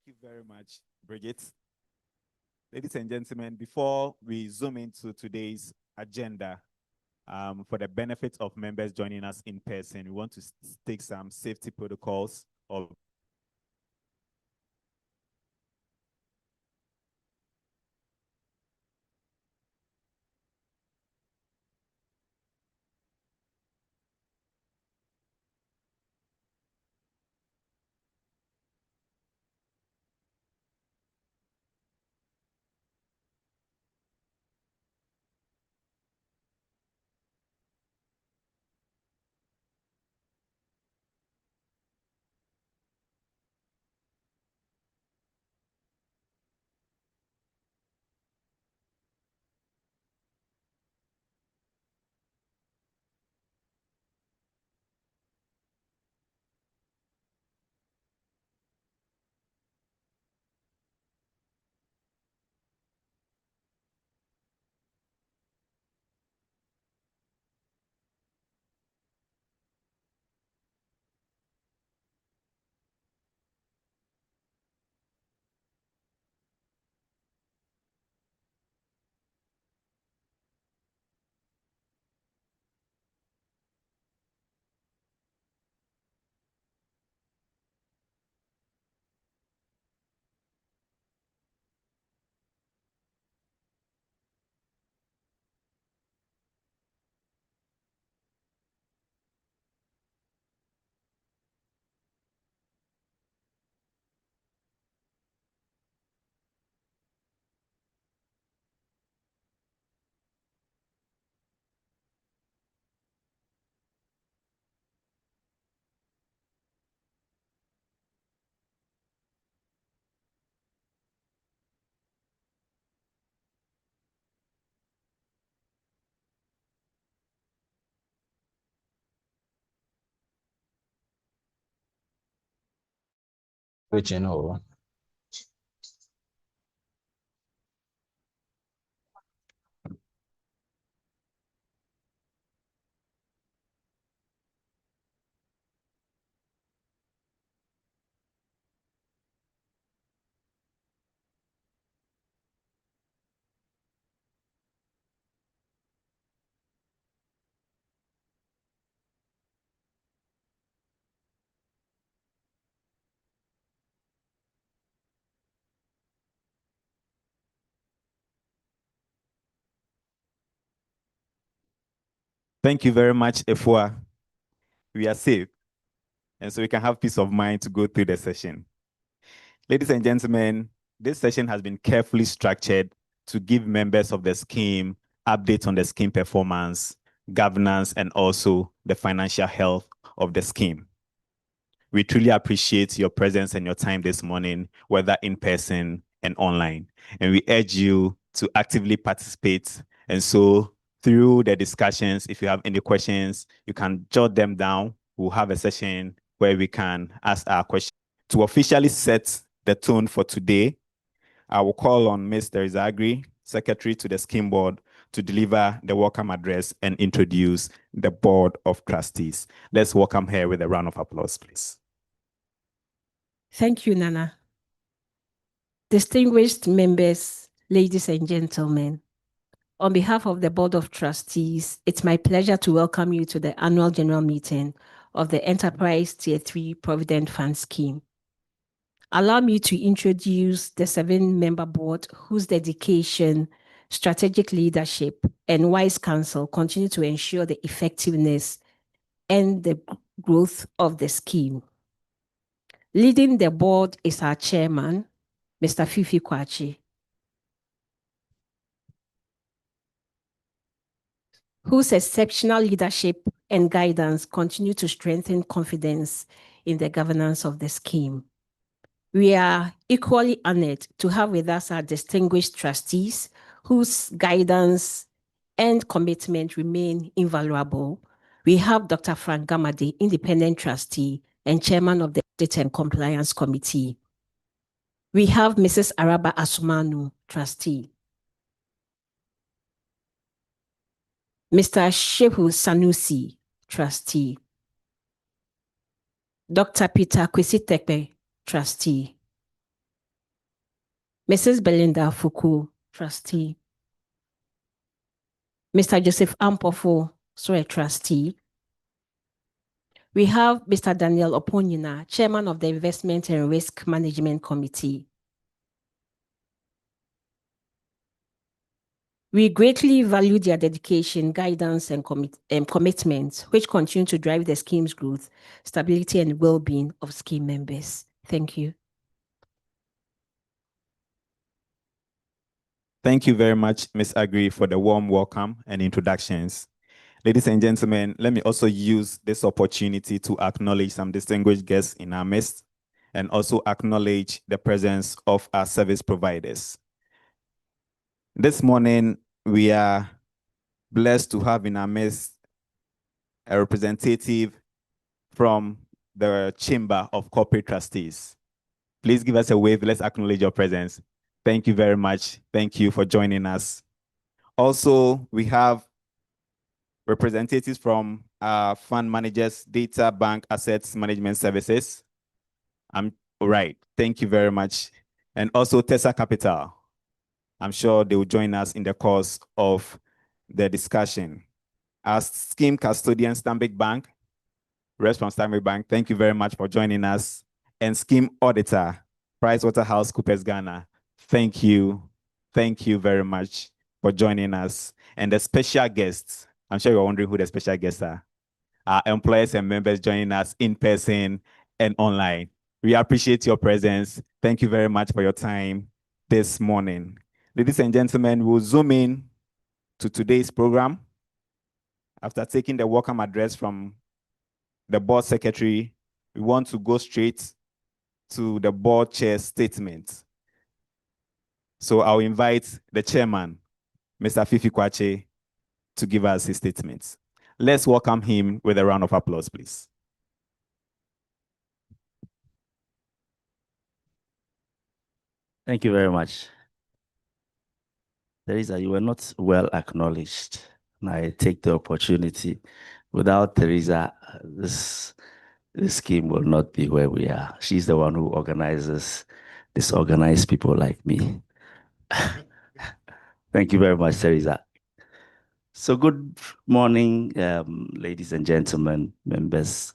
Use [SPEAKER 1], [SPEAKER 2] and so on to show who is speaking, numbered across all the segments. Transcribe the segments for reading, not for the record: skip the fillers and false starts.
[SPEAKER 1] Thank you very much, Bridget. Ladies and gentlemen, before we zoom into today's agenda, for the benefit of members joining us in person, we want to take some safety protocols of
[SPEAKER 2] Original.
[SPEAKER 1] Thank you very much, Efua. We are safe, and so we can have peace of mind to go through the session. Ladies and gentlemen, this session has been carefully structured to give members of the scheme updates on the scheme performance, governance, and also the financial health of the scheme. We truly appreciate your presence and your time this morning, whether in person and online. And we urge you to actively participate. And so through the discussions, if you have any questions, you can jot them down. We'll have a session where we can ask our questions. To officially set the tone for today, I will call on Ms. Teresa Agri, Secretary to the Scheme Board, to deliver the welcome address and introduce the Board of Trustees. Let's welcome her with a round of applause, please.
[SPEAKER 3] Thank you, Nana. Distinguished members, ladies and gentlemen, on behalf of the Board of Trustees, it's my pleasure to welcome you to the annual general meeting of the Enterprise Tier 3 Provident Fund Scheme. Allow me to introduce the 7-member board whose dedication, strategic leadership, and wise counsel continue to ensure the effectiveness and the growth of the scheme. Leading the board is our chairman, Mr. Fifi Kwachi, whose exceptional leadership and guidance continue to strengthen confidence in the governance of the scheme. We are equally honored to have with us our distinguished trustees whose guidance and commitment remain invaluable. We have Dr. Frank Gamade, independent trustee and chairman of the Audit and Compliance Committee. We have Mrs. Araba Asumanu, trustee. Mr. Shehu Sanusi, trustee. Dr. Peter Kwesitekpe, trustee. Mrs. Belinda Fuku, trustee. Mr. Joseph Ampofo, so a trustee. We have Mr. Daniel Oponyina, chairman of the Investment and Risk Management Committee. We greatly value their dedication, guidance, and commitment, which continue to drive the scheme's growth, stability, and well-being of scheme members. Thank you.
[SPEAKER 1] Thank you very much, Ms. Agri, for the warm welcome and introductions. Ladies and gentlemen, let me also use this opportunity to acknowledge some distinguished guests in our midst and also acknowledge the presence of our service providers. This morning, we are blessed to have in our midst a representative from the Chamber of Corporate Trustees. Please give us a wave. Let's acknowledge your presence. Thank you very much. Thank you for joining us. Also, we have representatives from fund managers, data bank assets management services. All right. Thank you very much. And also Tessa Capital. I'm sure they will join us in the course of the discussion. Our scheme custodian, Stanbic Bank, Rest from Stanbic Bank, thank you very much for joining us. And scheme auditor, PricewaterhouseCoopers Ghana, thank you. Thank you very much for joining us. And the special guests, I'm sure you're wondering who the special guests are. Our employees and members joining us in person and online. We appreciate your presence. Thank you very much for your time this morning. Ladies and gentlemen, we'll zoom in to today's program. After taking the welcome address from the board secretary, we want to go straight to the board chair's statement. So I'll invite the chairman, Mr. Fifi Kwache, to give us his statements. Let's welcome him with a round of applause, please.
[SPEAKER 4] Thank you very much. Teresa, you were not well acknowledged. And I take the opportunity. Without Teresa, this scheme will not be where we are. She's the one who organizes disorganized people like me. Thank you very much, Teresa. So good morning, ladies and gentlemen, members.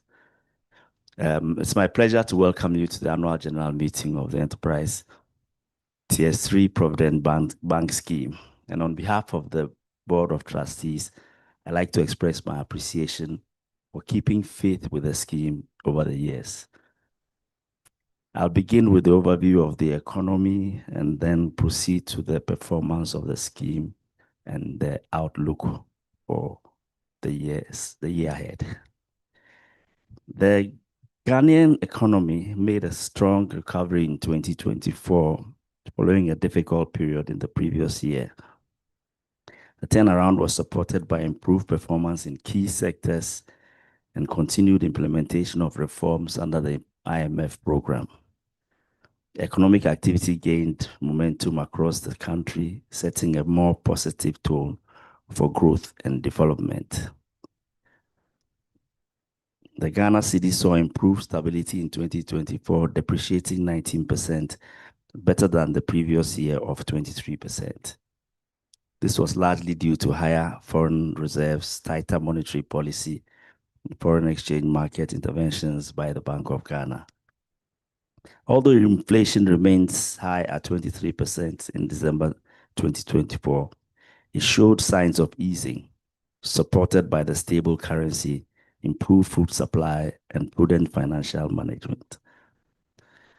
[SPEAKER 4] It's my pleasure to welcome you to the annual general meeting of the Enterprise Tier 3 Provident Bank Scheme. And on behalf of the Board of Trustees, I'd like to express my appreciation for keeping faith with the scheme over the years. I'll begin with the overview of the economy and then proceed to the performance of the scheme and the outlook for the year ahead. The Ghanaian economy made a strong recovery in 2024, following a difficult period in the previous year. The turnaround was supported by improved performance in key sectors and continued implementation of reforms under the IMF program. Economic activity gained momentum across the country, setting a more positive tone for growth and development. The Ghana cedi saw improved stability in 2024, depreciating 19%, better than the previous year of 23%. This was largely due to higher foreign reserves, tighter monetary policy, and foreign exchange market interventions by the Bank of Ghana. Although inflation remains high at 23% in December 2024, it showed signs of easing, supported by the stable currency, improved food supply, and prudent financial management.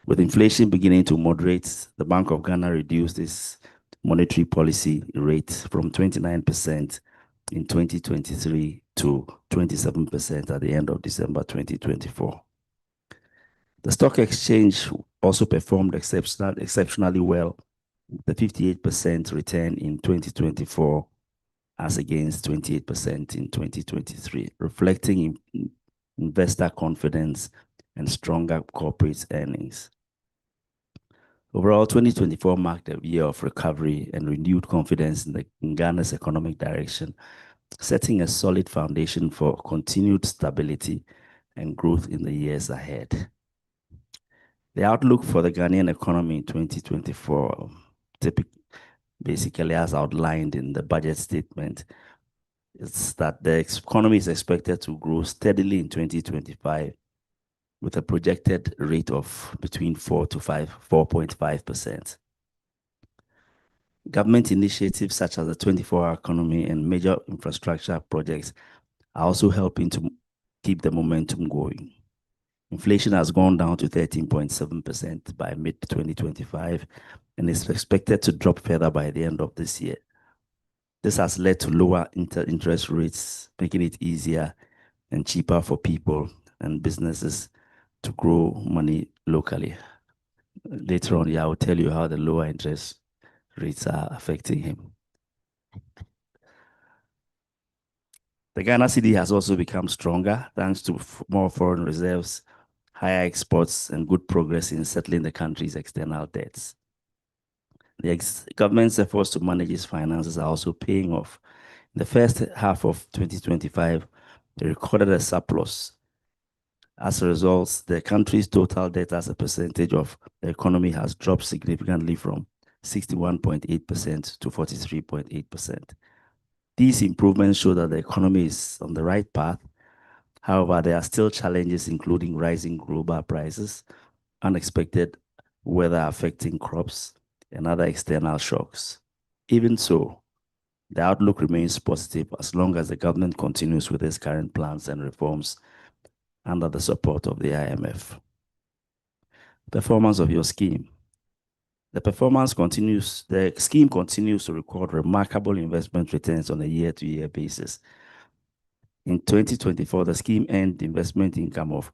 [SPEAKER 4] With inflation beginning to moderate, the Bank of Ghana reduced its monetary policy rate from 29% in 2023 to 27% at the end of December 2024. The stock exchange also performed exceptionally well, the 58% return in 2024 as against 28% in 2023, reflecting investor confidence and stronger corporate earnings. Overall, 2024 marked a year of recovery and renewed confidence in Ghana's economic direction, setting a solid foundation for continued stability and growth in the years ahead. The outlook for the Ghanaian economy in 2024, basically as outlined in the budget statement, is that the economy is expected to grow steadily in 2025 with a projected rate of between 4.5%. Government initiatives such as the 24-hour economy and major infrastructure projects are also helping to keep the momentum going. Inflation has gone down to 13.7% by mid-2025 and is expected to drop further by the end of this year. This has led to lower interest rates, making it easier and cheaper for people and businesses to grow money locally. Later on, I will tell you how the lower interest rates are affecting him. The Ghana cedi has also become stronger thanks to more foreign reserves, higher exports, and good progress in settling the country's external debts. The government's efforts to manage its finances are also paying off. In the first half of 2025, they recorded a surplus. As a result, the country's total debt as a percentage of the economy has dropped significantly from 61.8% to 43.8%. These improvements show that the economy is on the right path. However, there are still challenges, including rising global prices, unexpected weather affecting crops, and other external shocks. Even so, the outlook remains positive as long as the government continues with its current plans and reforms under the support of the IMF. Performance of your scheme. The scheme continues to record remarkable investment returns on a year-to-year basis. In 2024, the scheme earned investment income of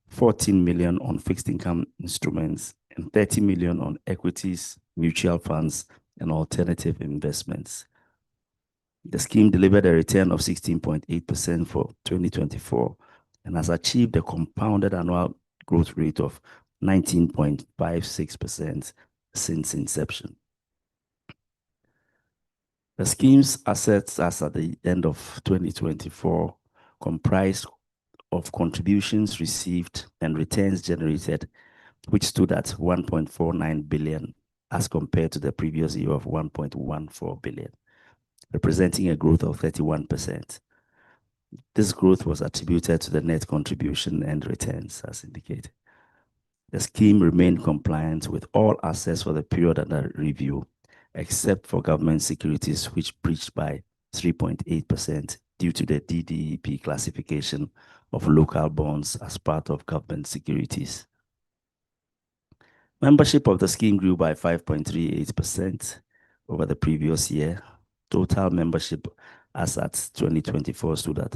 [SPEAKER 4] 14 million on fixed income instruments and 30 million on equities, mutual funds, and alternative investments. The scheme delivered a return of 16.8% for 2024 and has achieved a compounded annual growth rate of 19.56% since inception. The scheme's assets as at the end of 2024 comprised of contributions received and returns generated, which stood at 1.49 billion as compared to the previous year of 1.14 billion, representing a growth of 31%. This growth was attributed to the net contribution and returns as indicated. The scheme remained compliant with all assets for the period under review, except for government securities, which breached by 3.8% due to the DDEP classification of local bonds as part of government securities. Membership of the scheme grew by 5.38% over the previous year. Total membership as at 2024 stood at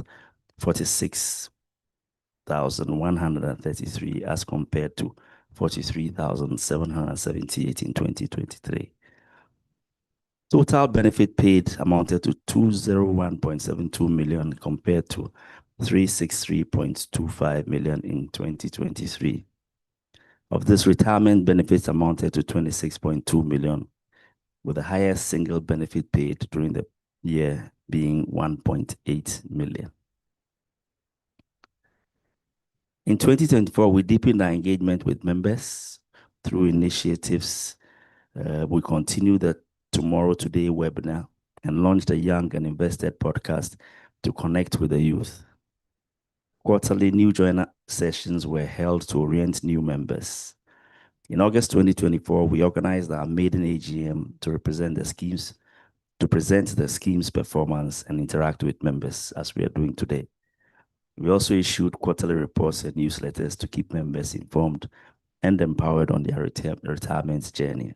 [SPEAKER 4] 46,133 as compared to 43,778 in 2023. Total benefit paid amounted to 201.72 million compared to 363.25 million in 2023. Of this, retirement benefits amounted to 26.2 million, with the highest single benefit paid during the year being 1.8 million. In 2024, we deepened our engagement with members through initiatives. We continued the Tomorrow Today webinar and launched a Young and Invested podcast to connect with the youth. Quarterly new joiner sessions were held to orient new members. In August 2024, we organized our maiden AGM to present the scheme's performance and interact with members as we are doing today. We also issued quarterly reports and newsletters to keep members informed and empowered on their retirement journey.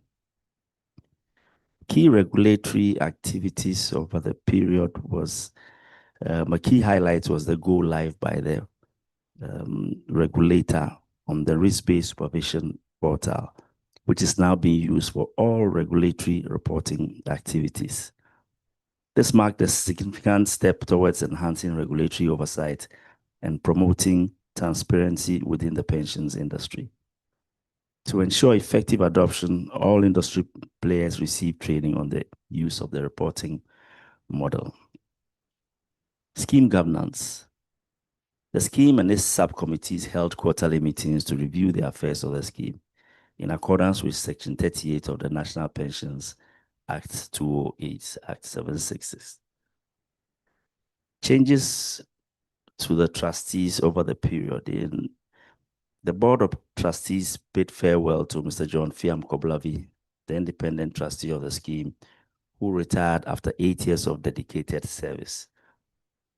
[SPEAKER 4] Key regulatory activities over the period was, a key highlight was the go live by the regulator on the risk-based supervision portal, which is now being used for all regulatory reporting activities. This marked a significant step towards enhancing regulatory oversight and promoting transparency within the pensions industry. To ensure effective adoption, all industry players receive training on the use of the reporting model. Scheme governance. The scheme and its subcommittees held quarterly meetings to review the affairs of the scheme. in accordance with Section 38 of the National Pensions Act 208, Act 766. Changes to the trustees over the period. In the Board of Trustees bid farewell to Mr. John Fiam Koblavi, the independent trustee of the scheme, who retired after 8 years of dedicated service.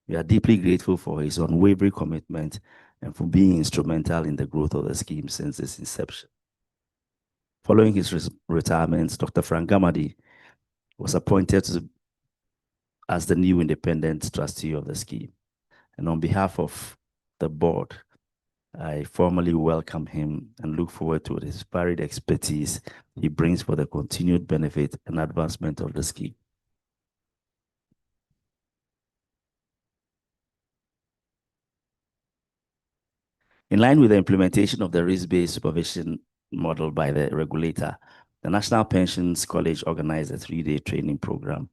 [SPEAKER 4] We are deeply grateful for his unwavering commitment and for being instrumental in the growth of the scheme since its inception. Following his retirement, Dr. Frank Gamadi was appointed as the new independent trustee of the scheme. And on behalf of the board, I formally welcome him and look forward to his varied expertise he brings for the continued benefit and advancement of the scheme. In line with the implementation of the risk-based supervision model by the regulator, the National Pensions College organized a 3-day training program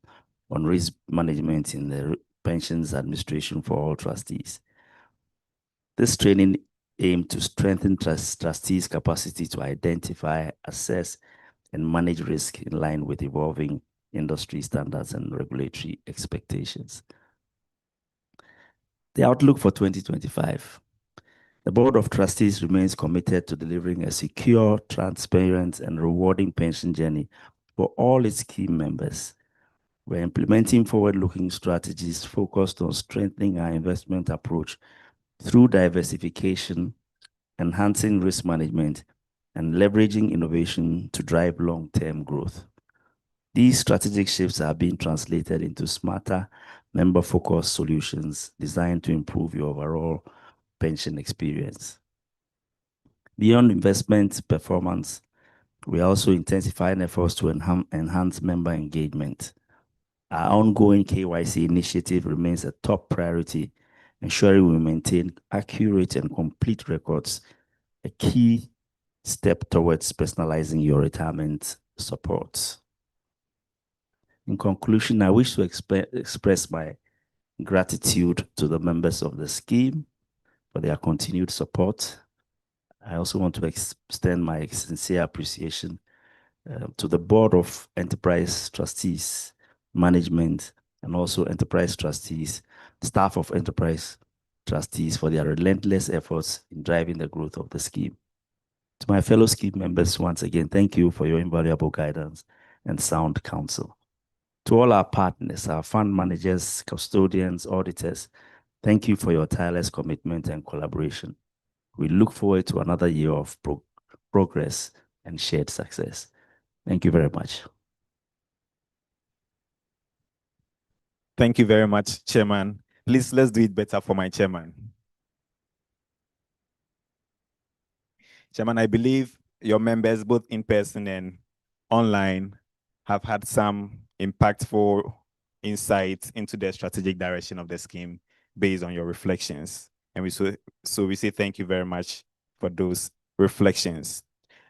[SPEAKER 4] on risk management in the pensions administration for all trustees. This training aimed to strengthen trustees' capacity to identify, assess, and manage risk in line with evolving industry standards and regulatory expectations. The outlook for 2025. The Board of Trustees remains committed to delivering a secure, transparent, and rewarding pension journey for all its key members. We're implementing forward-looking strategies focused on strengthening our investment approach through diversification, enhancing risk management, and leveraging innovation to drive long-term growth. These strategic shifts are being translated into smarter, member-focused solutions designed to improve your overall pension experience. Beyond investment performance, we are also intensifying efforts to enhance member engagement. Our ongoing KYC initiative remains a top priority, ensuring we maintain accurate and complete records, a key step towards personalizing your retirement support. In conclusion, I wish to express my gratitude to the members of the scheme for their continued support. I also want to extend my sincere appreciation to the Board of Enterprise Trustees, management, and also Enterprise Trustees, staff of Enterprise Trustees for their relentless efforts in driving the growth of the scheme. To my fellow scheme members, once again, thank you for your invaluable guidance and sound counsel. To all our partners, our fund managers, custodians, auditors, thank you for your tireless commitment and collaboration. We look forward to another year of progress and shared success. Thank you very much.
[SPEAKER 1] Thank you very much, Chairman. Please, let's do it better for my chairman. Chairman, I believe your members, both in person and online, have had some impactful insights into the strategic direction of the scheme based on your reflections. And we say thank you very much for those reflections.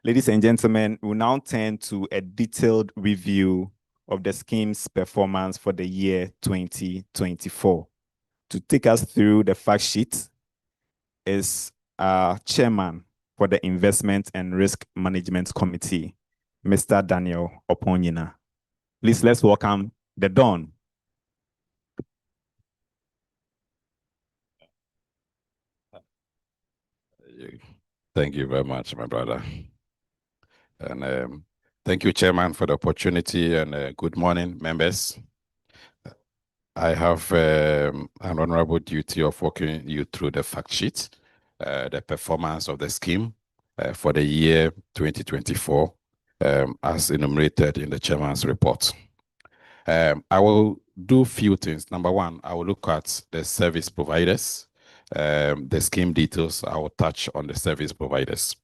[SPEAKER 1] Ladies and gentlemen, we'll now turn to a detailed review of the scheme's performance for the year 2024. To take us through the fact sheet is our chairman for the Investment and Risk Management Committee, Mr. Daniel Oponyina. Please, let's welcome the Don.
[SPEAKER 5] Thank you very much, my brother. And thank you, Chairman, for the opportunity, and good morning, members. I have an honorable duty of walking you through the fact sheet, the performance of the scheme for the year 2024, as enumerated in the Chairman's report. I will do a few things. Number one, I will look at the service providers. The scheme details, I will touch on the service providers.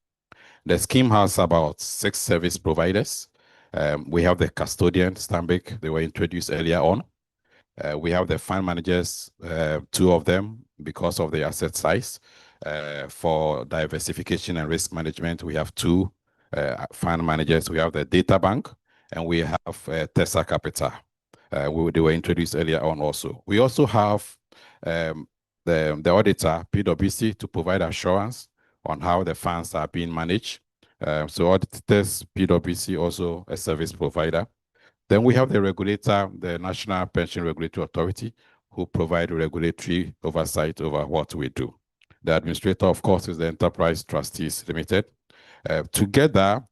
[SPEAKER 5] The scheme has about 6 service providers. We have the custodian, Stanbic, they were introduced earlier on. We have the fund managers, 2 of them, because of the asset size. For diversification and risk management, we have 2 fund managers. We have the data bank, and we have Tessa Capital. They were introduced earlier on also. We also have the auditor, PwC, to provide assurance on how the funds are being managed. So auditors, PwC, also a service provider. Then we have the regulator, the National Pension Regulatory Authority, who provide regulatory oversight over what we do. The administrator, of course, is the Enterprise Trustees Limited. Together,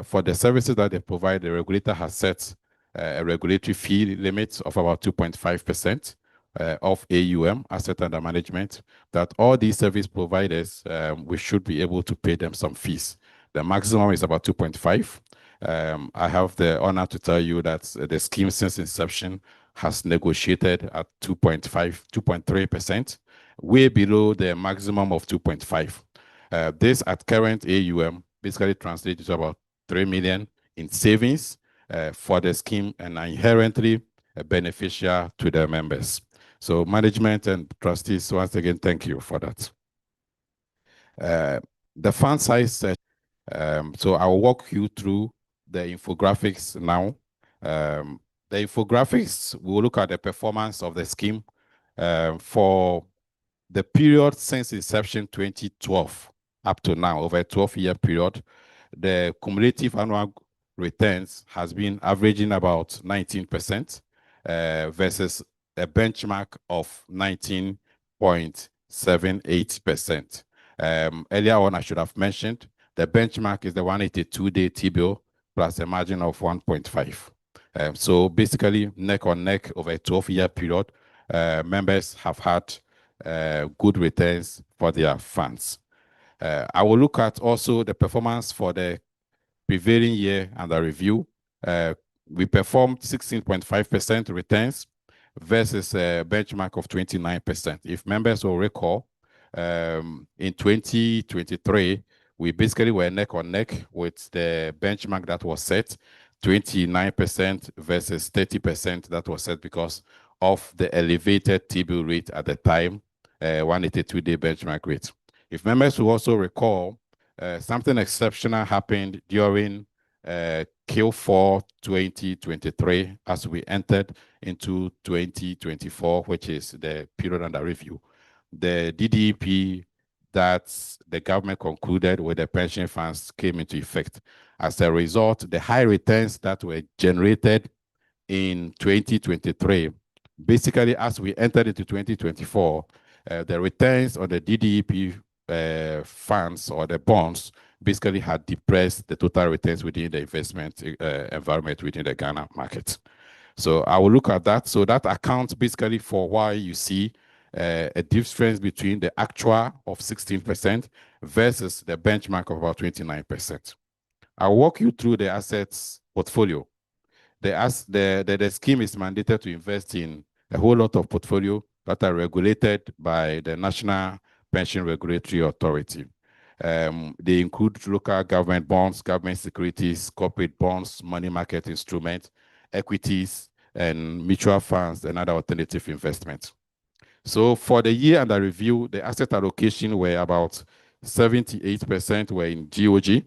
[SPEAKER 5] for the services that they provide, the regulator has set a regulatory fee limit of about 2.5% of AUM, asset under management, that all these service providers, we should be able to pay them some fees. The maximum is about 2.5. I have the honor to tell you that the scheme since inception has negotiated at 2.3%, way below the maximum of 2.5. This at current AUM basically translates to about 3 million in savings for the scheme and are inherently beneficial to their members. So management and trustees, once again, thank you for that. The fund size, so I'll walk you through the infographics now. The infographics, we'll look at the performance of the scheme for the period since inception 2012 up to now, over a 12-year period. The cumulative annual returns has been averaging about 19% versus a benchmark of 19.78%. Earlier on, I should have mentioned the benchmark is the 182-day T-bill plus a margin of 1.5. So basically, neck on neck over a 12-year period, members have had good returns for their funds. I will look at also the performance for the prevailing year under review. We performed 16.5% returns versus a benchmark of 29%. If members will recall, in 2023, we basically were neck on neck with the benchmark that was set, 29% versus 30% that was set because of the elevated T-bill rate at the time, 182-day benchmark rate. If members will also recall, something exceptional happened during Q4 2023 as we entered into 2024, which is the period under review. The DDEP that the government concluded with the pension funds came into effect. As a result, the high returns that were generated in 2023, basically as we entered into 2024, the returns on the DDEP funds or the bonds basically had depressed the total returns within the investment environment within the Ghana market. So I will look at that. So that accounts basically for why you see a difference between the actual of 16% versus the benchmark of about 29%. I'll walk you through the assets portfolio. The scheme is mandated to invest in a whole lot of portfolio that are regulated by the National Pension Regulatory Authority. They include local government bonds, government securities, corporate bonds, money market instruments, equities, and mutual funds and other alternative investments. So for the year under review, the asset allocation were about 78% were in GOG.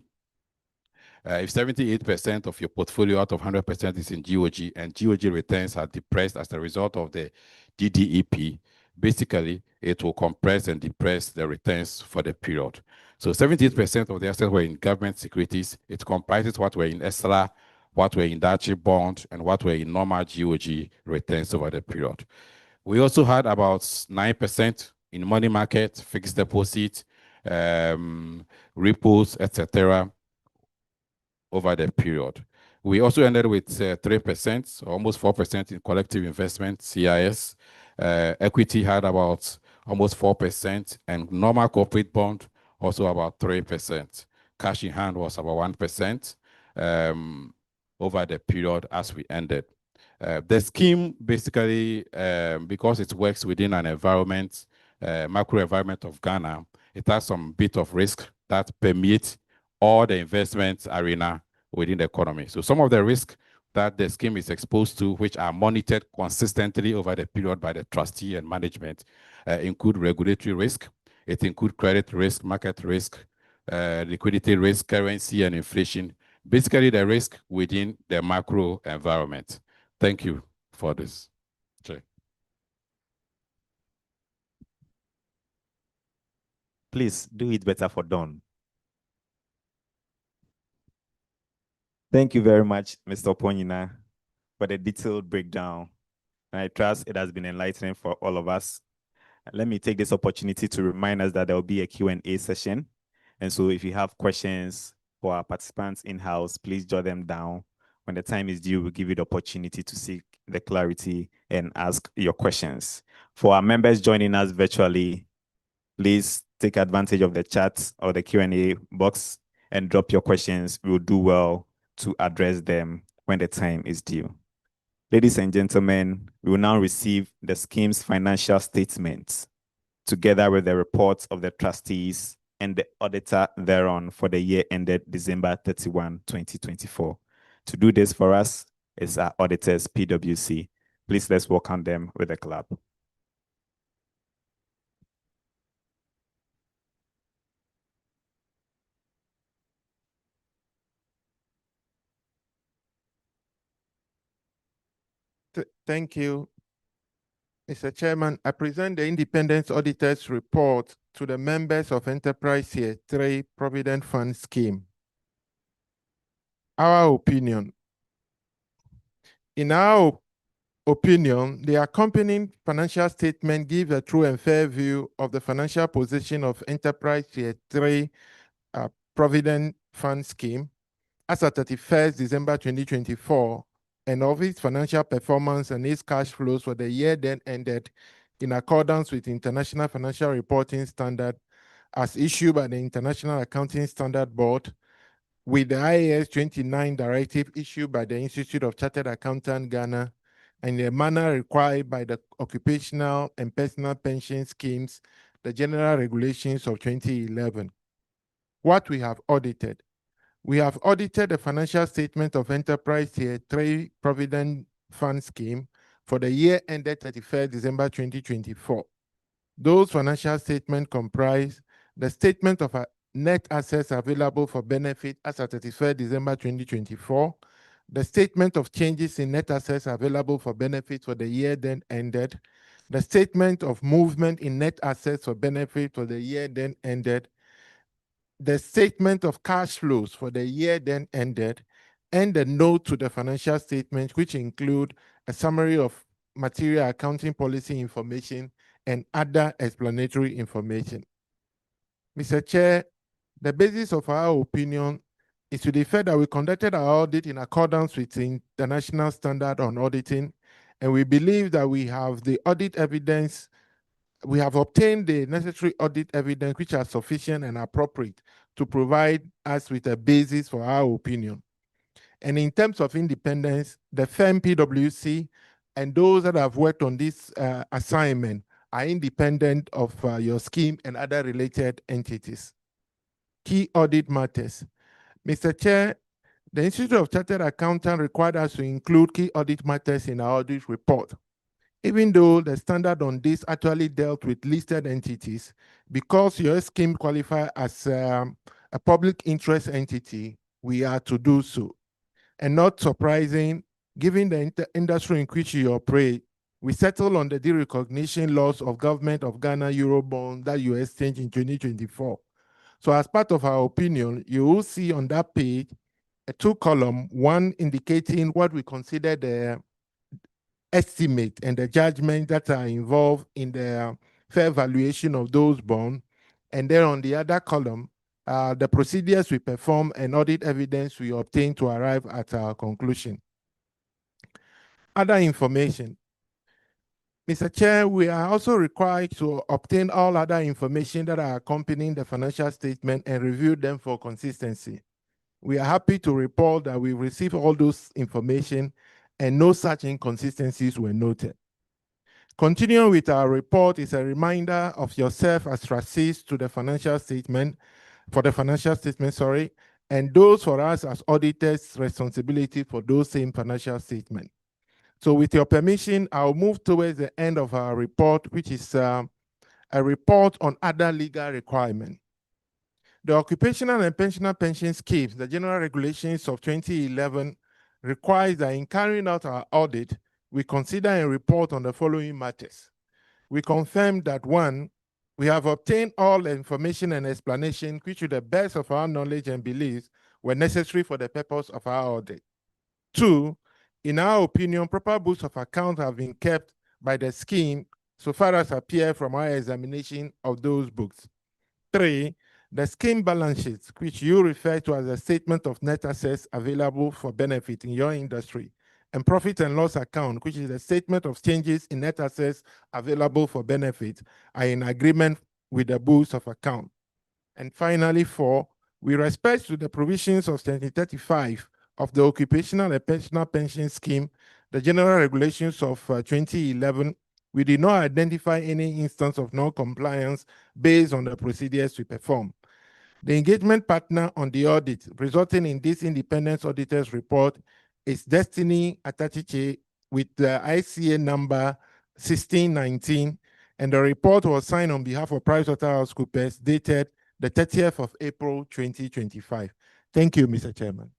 [SPEAKER 5] If 78% of your portfolio out of 100% is in GOG and GOG returns are depressed as a result of the DDEP, basically it will compress and depress the returns for the period. So 78% of the assets were in government securities. It comprises what were in ESLA, what were in Dachi bond, and what were in normal GOG returns over the period. We also had about 9% in money market, fixed deposit, repos, etc. over the period. We also ended with 3%, almost 4% in collective investment, CIS. Equity had about almost 4%, and normal corporate bond also about 3%. Cash in hand was about 1% over the period as we ended. The scheme basically, because it works within an environment, macro environment of Ghana, it has some bit of risk that permeates all the investment arena within the economy. So some of the risk that the scheme is exposed to, which are monitored consistently over the period by the trustee and management, include regulatory risk. It includes credit risk, market risk, liquidity risk, currency, and inflation. Basically, the risk within the macro environment. Thank you for this. Okay.
[SPEAKER 1] Please do it better for Don. Thank you very much, Mr. Ponyina, for the detailed breakdown. I trust it has been enlightening for all of us. Let me take this opportunity to remind us that there will be a Q&A session. And so if you have questions for our participants in-house, please jot them down. When the time is due, we'll give you the opportunity to seek the clarity and ask your questions. For our members joining us virtually, please take advantage of the chat or the Q&A box and drop your questions. We'll do well to address them when the time is due. Ladies and gentlemen, we will now receive the scheme's financial statements together with the reports of the trustees and the auditor thereon for the year ended December 31, 2024. To do this for us is our auditors, PwC. Please let's welcome them with a clap.
[SPEAKER 6] Thank you, Mr. Chairman. I present the Independent Auditor's report to the members of Enterprise Tier 3 Provident Fund Scheme. Our opinion. In our opinion, the accompanying financial statement gives a true and fair view of the financial position of Enterprise Tier 3 Provident Fund Scheme as at 31st December 2024, and of its financial performance and its cash flows for the year then ended in accordance with International Financial Reporting Standard as issued by the International Accounting Standard Board, with the IAS 29 directive issued by the Institute of Chartered Accountants Ghana, and in the manner required by the Occupational and Personal Pension Schemes, the General Regulations of 2011. What we have audited. We have audited the financial statement of Enterprise Tier 3 Provident Fund Scheme for the year ended 31st December 2024. Those financial statements comprise the statement of net assets available for benefit as at 31st December 2024, the statement of changes in net assets available for benefit for the year then ended, the statement of movement in net assets for benefit for the year then ended, the statement of cash flows for the year then ended, and the note to the financial statement, which include a summary of material accounting policy information and other explanatory information. Mr. Chair, the basis of our opinion is to the fact that we conducted our audit in accordance with the International Standard on Auditing, and we believe that we have the audit evidence. We have obtained the necessary audit evidence which are sufficient and appropriate to provide us with a basis for our opinion. And in terms of independence, the firm PwC and those that have worked on this assignment are independent of your scheme and other related entities. Key audit matters. Mr. Chair, the Institute of Chartered Accountants required us to include key audit matters in our audit report. Even though the standard on this actually dealt with listed entities, because your scheme qualifies as a public interest entity, we are to do so. And not surprising, given the industry in which you operate, we settled on the derecognition laws of Government of Ghana Eurobond that you exchanged in 2024. So as part of our opinion, you will see on that page a two-column, one indicating what we consider the estimate and the judgment that are involved in the fair valuation of those bonds. And then on the other column, the procedures we perform and audit evidence we obtain to arrive at our conclusion. Other information. Mr. Chair, we are also required to obtain all other information that are accompanying the financial statement and review them for consistency. We are happy to report that we received all those information and no such inconsistencies were noted. Continuing with our report is a reminder of yourself as trustees to the financial statement, and those for us as auditors' responsibility for those same financial statements. So with your permission, I'll move towards the end of our report, which is a report on other legal requirements. The Occupational and Pensioner Pension Schemes, the General Regulations of 2011, requires that in carrying out our audit, we consider and report on the following matters. We confirm that 1, we have obtained all the information and explanation which to the best of our knowledge and beliefs were necessary for the purpose of our audit. 2, in our opinion, proper books of account have been kept by the scheme so far as appear from our examination of those books. 3, the scheme balance sheet, which you refer to as a statement of net assets available for benefit in your industry, and profit and loss account, which is a statement of changes in net assets available for benefit, are in agreement with the books of account. And finally, 4, with respect to the provisions of Section 35 of the Occupational and Pensional Pension Scheme, the general regulations of 2011, we did not identify any instance of non-compliance based on the procedures we perform. The engagement partner on the audit resulting in this independent auditor's report is Destiny Atachiche with the ICA number 1619, and the report was signed on behalf of PricewaterhouseCoopers dated the 30th of April 2025. Thank you, Mr. Chairman.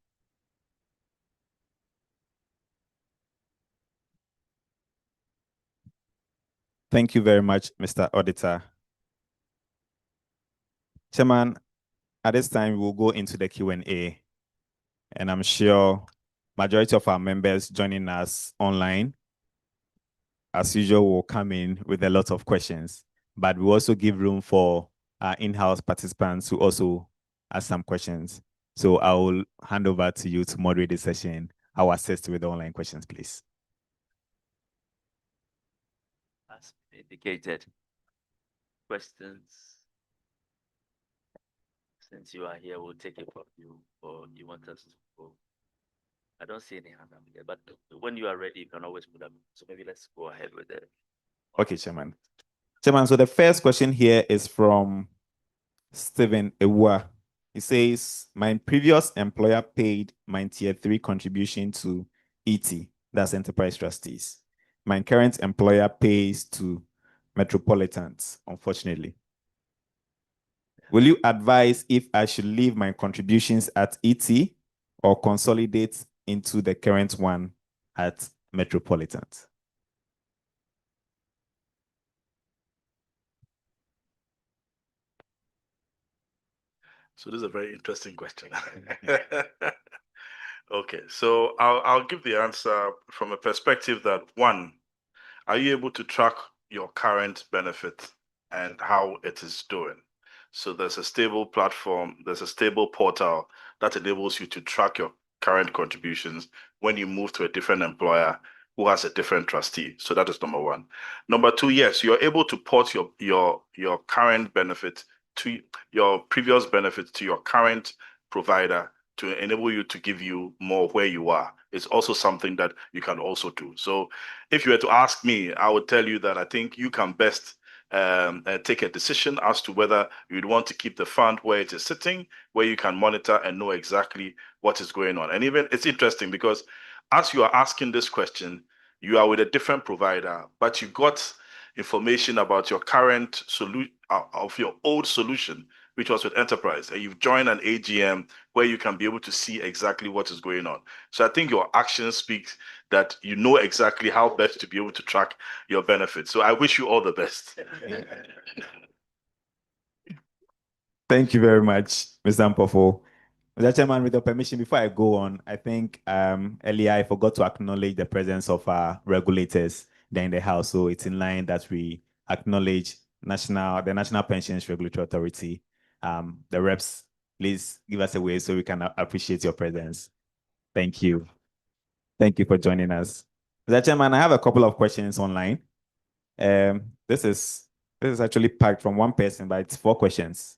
[SPEAKER 1] Thank you very much, Mr. Auditor. Chairman, at this time, we'll go into the Q&A, and I'm sure majority of our members joining us online, as usual, will come in with a lot of questions, but we also give room for our in-house participants to also ask some questions. So I will hand over to you to moderate the session. I'll assist with the online questions, please.
[SPEAKER 4] As indicated, questions. Since you are here, we'll take it from you, or you want us to go. I don't see any hand up here, but when you are ready, you can always put them. So maybe let's go ahead with it.
[SPEAKER 1] Okay, Chairman. Chairman, so the first question here is from Stephen Ewa. He says, my previous employer paid my tier 3 contribution to ET, that's Enterprise Trustees. My current employer pays to Metropolitans, unfortunately. Will you advise if I should leave my contributions at ET or consolidate into the current one at Metropolitans?
[SPEAKER 7] So this is a very interesting question. Okay, so I'll give the answer from a perspective that, one, are you able to track your current benefit and how it is doing? So there's a stable platform, there's a stable portal that enables you to track your current contributions when you move to a different employer who has a different trustee. So that is number one. Number two, yes, you're able to port your current benefit to your previous benefits to your current provider to enable you to give you more where you are. It's also something that you can also do. So if you were to ask me, I would tell you that I think you can best take a decision as to whether you'd want to keep the fund where it is sitting, where you can monitor and know exactly what is going on. And even it's interesting because as you are asking this question, you are with a different provider, but you got information about your current solution of your old solution, which was with Enterprise, and you've joined an AGM where you can be able to see exactly what is going on. So I think your action speaks that you know exactly how best to be able to track your benefits. So I wish you all the best.
[SPEAKER 1] Thank you very much, Mr. Mpofo. Mr. Chairman, with your permission, before I go on, I think earlier I forgot to acknowledge the presence of our regulators there in the House. So it's in line that we acknowledge the National Pensions Regulatory Authority. The reps, please give us a way so we can appreciate your presence. Thank you. Thank you for joining us. Mr. Chairman, I have a couple of questions online. This is actually packed from one person, but it's 4 questions.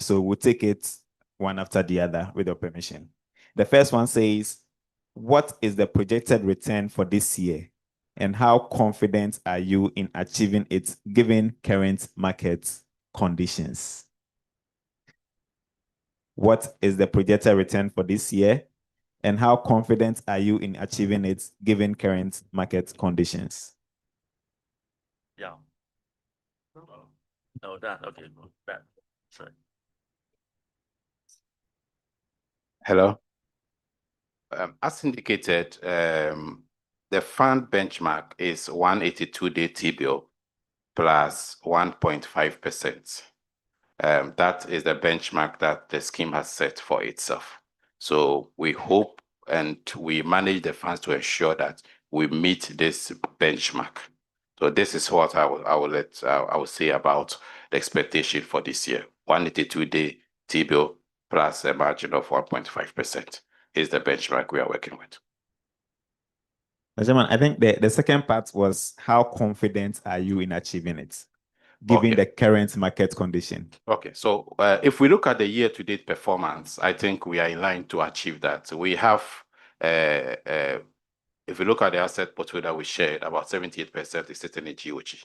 [SPEAKER 1] So we'll take it one after the other with your permission. The first one says, what is the projected return for this year? And how confident are you in achieving it given current market conditions? What is the projected return for this year? And how confident are you in achieving it given current market conditions?
[SPEAKER 4] Yeah. No, that, okay, that, sorry.
[SPEAKER 5] Hello. As indicated, the fund benchmark is 182-day T-bill plus 1.5%. That is the benchmark that the scheme has set for itself. So we hope and we manage the funds to ensure that we meet this benchmark. So this is what I will say about the expectation for this year. 182-day T-bill plus a margin of 1.5% is the benchmark we are working with.
[SPEAKER 1] Chairman, I think the second part was how confident are you in achieving it, given
[SPEAKER 5] Okay.
[SPEAKER 1] the current market condition?
[SPEAKER 5] Okay, so if we look at the year-to-date performance, I think we are in line to achieve that. We have, if we look at the asset portfolio that we shared, about 78% is sitting in GOG.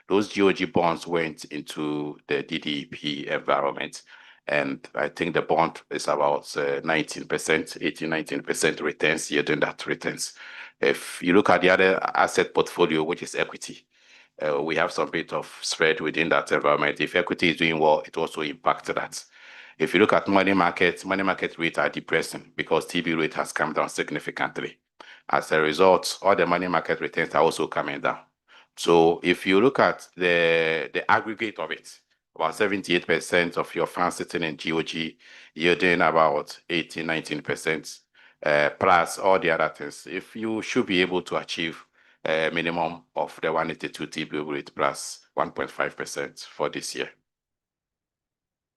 [SPEAKER 5] Those GOG bonds went into the DDEP environment, and I think the bond is about 19%, 18-19% returns, yielding that returns. If you look at the other asset portfolio, which is equity, we have some bit of spread within that environment. If equity is doing well, it also impacts that. If you look at money market rates are depressing because TB rate has come down significantly. As a result, all the money market returns are also coming down. So if you look at the aggregate of it, about 78% of your funds sitting in GOG, yielding about 18-19%, plus all the other things, if you should be able to achieve a minimum of the 182 T-bill rate plus 1.5% for this year.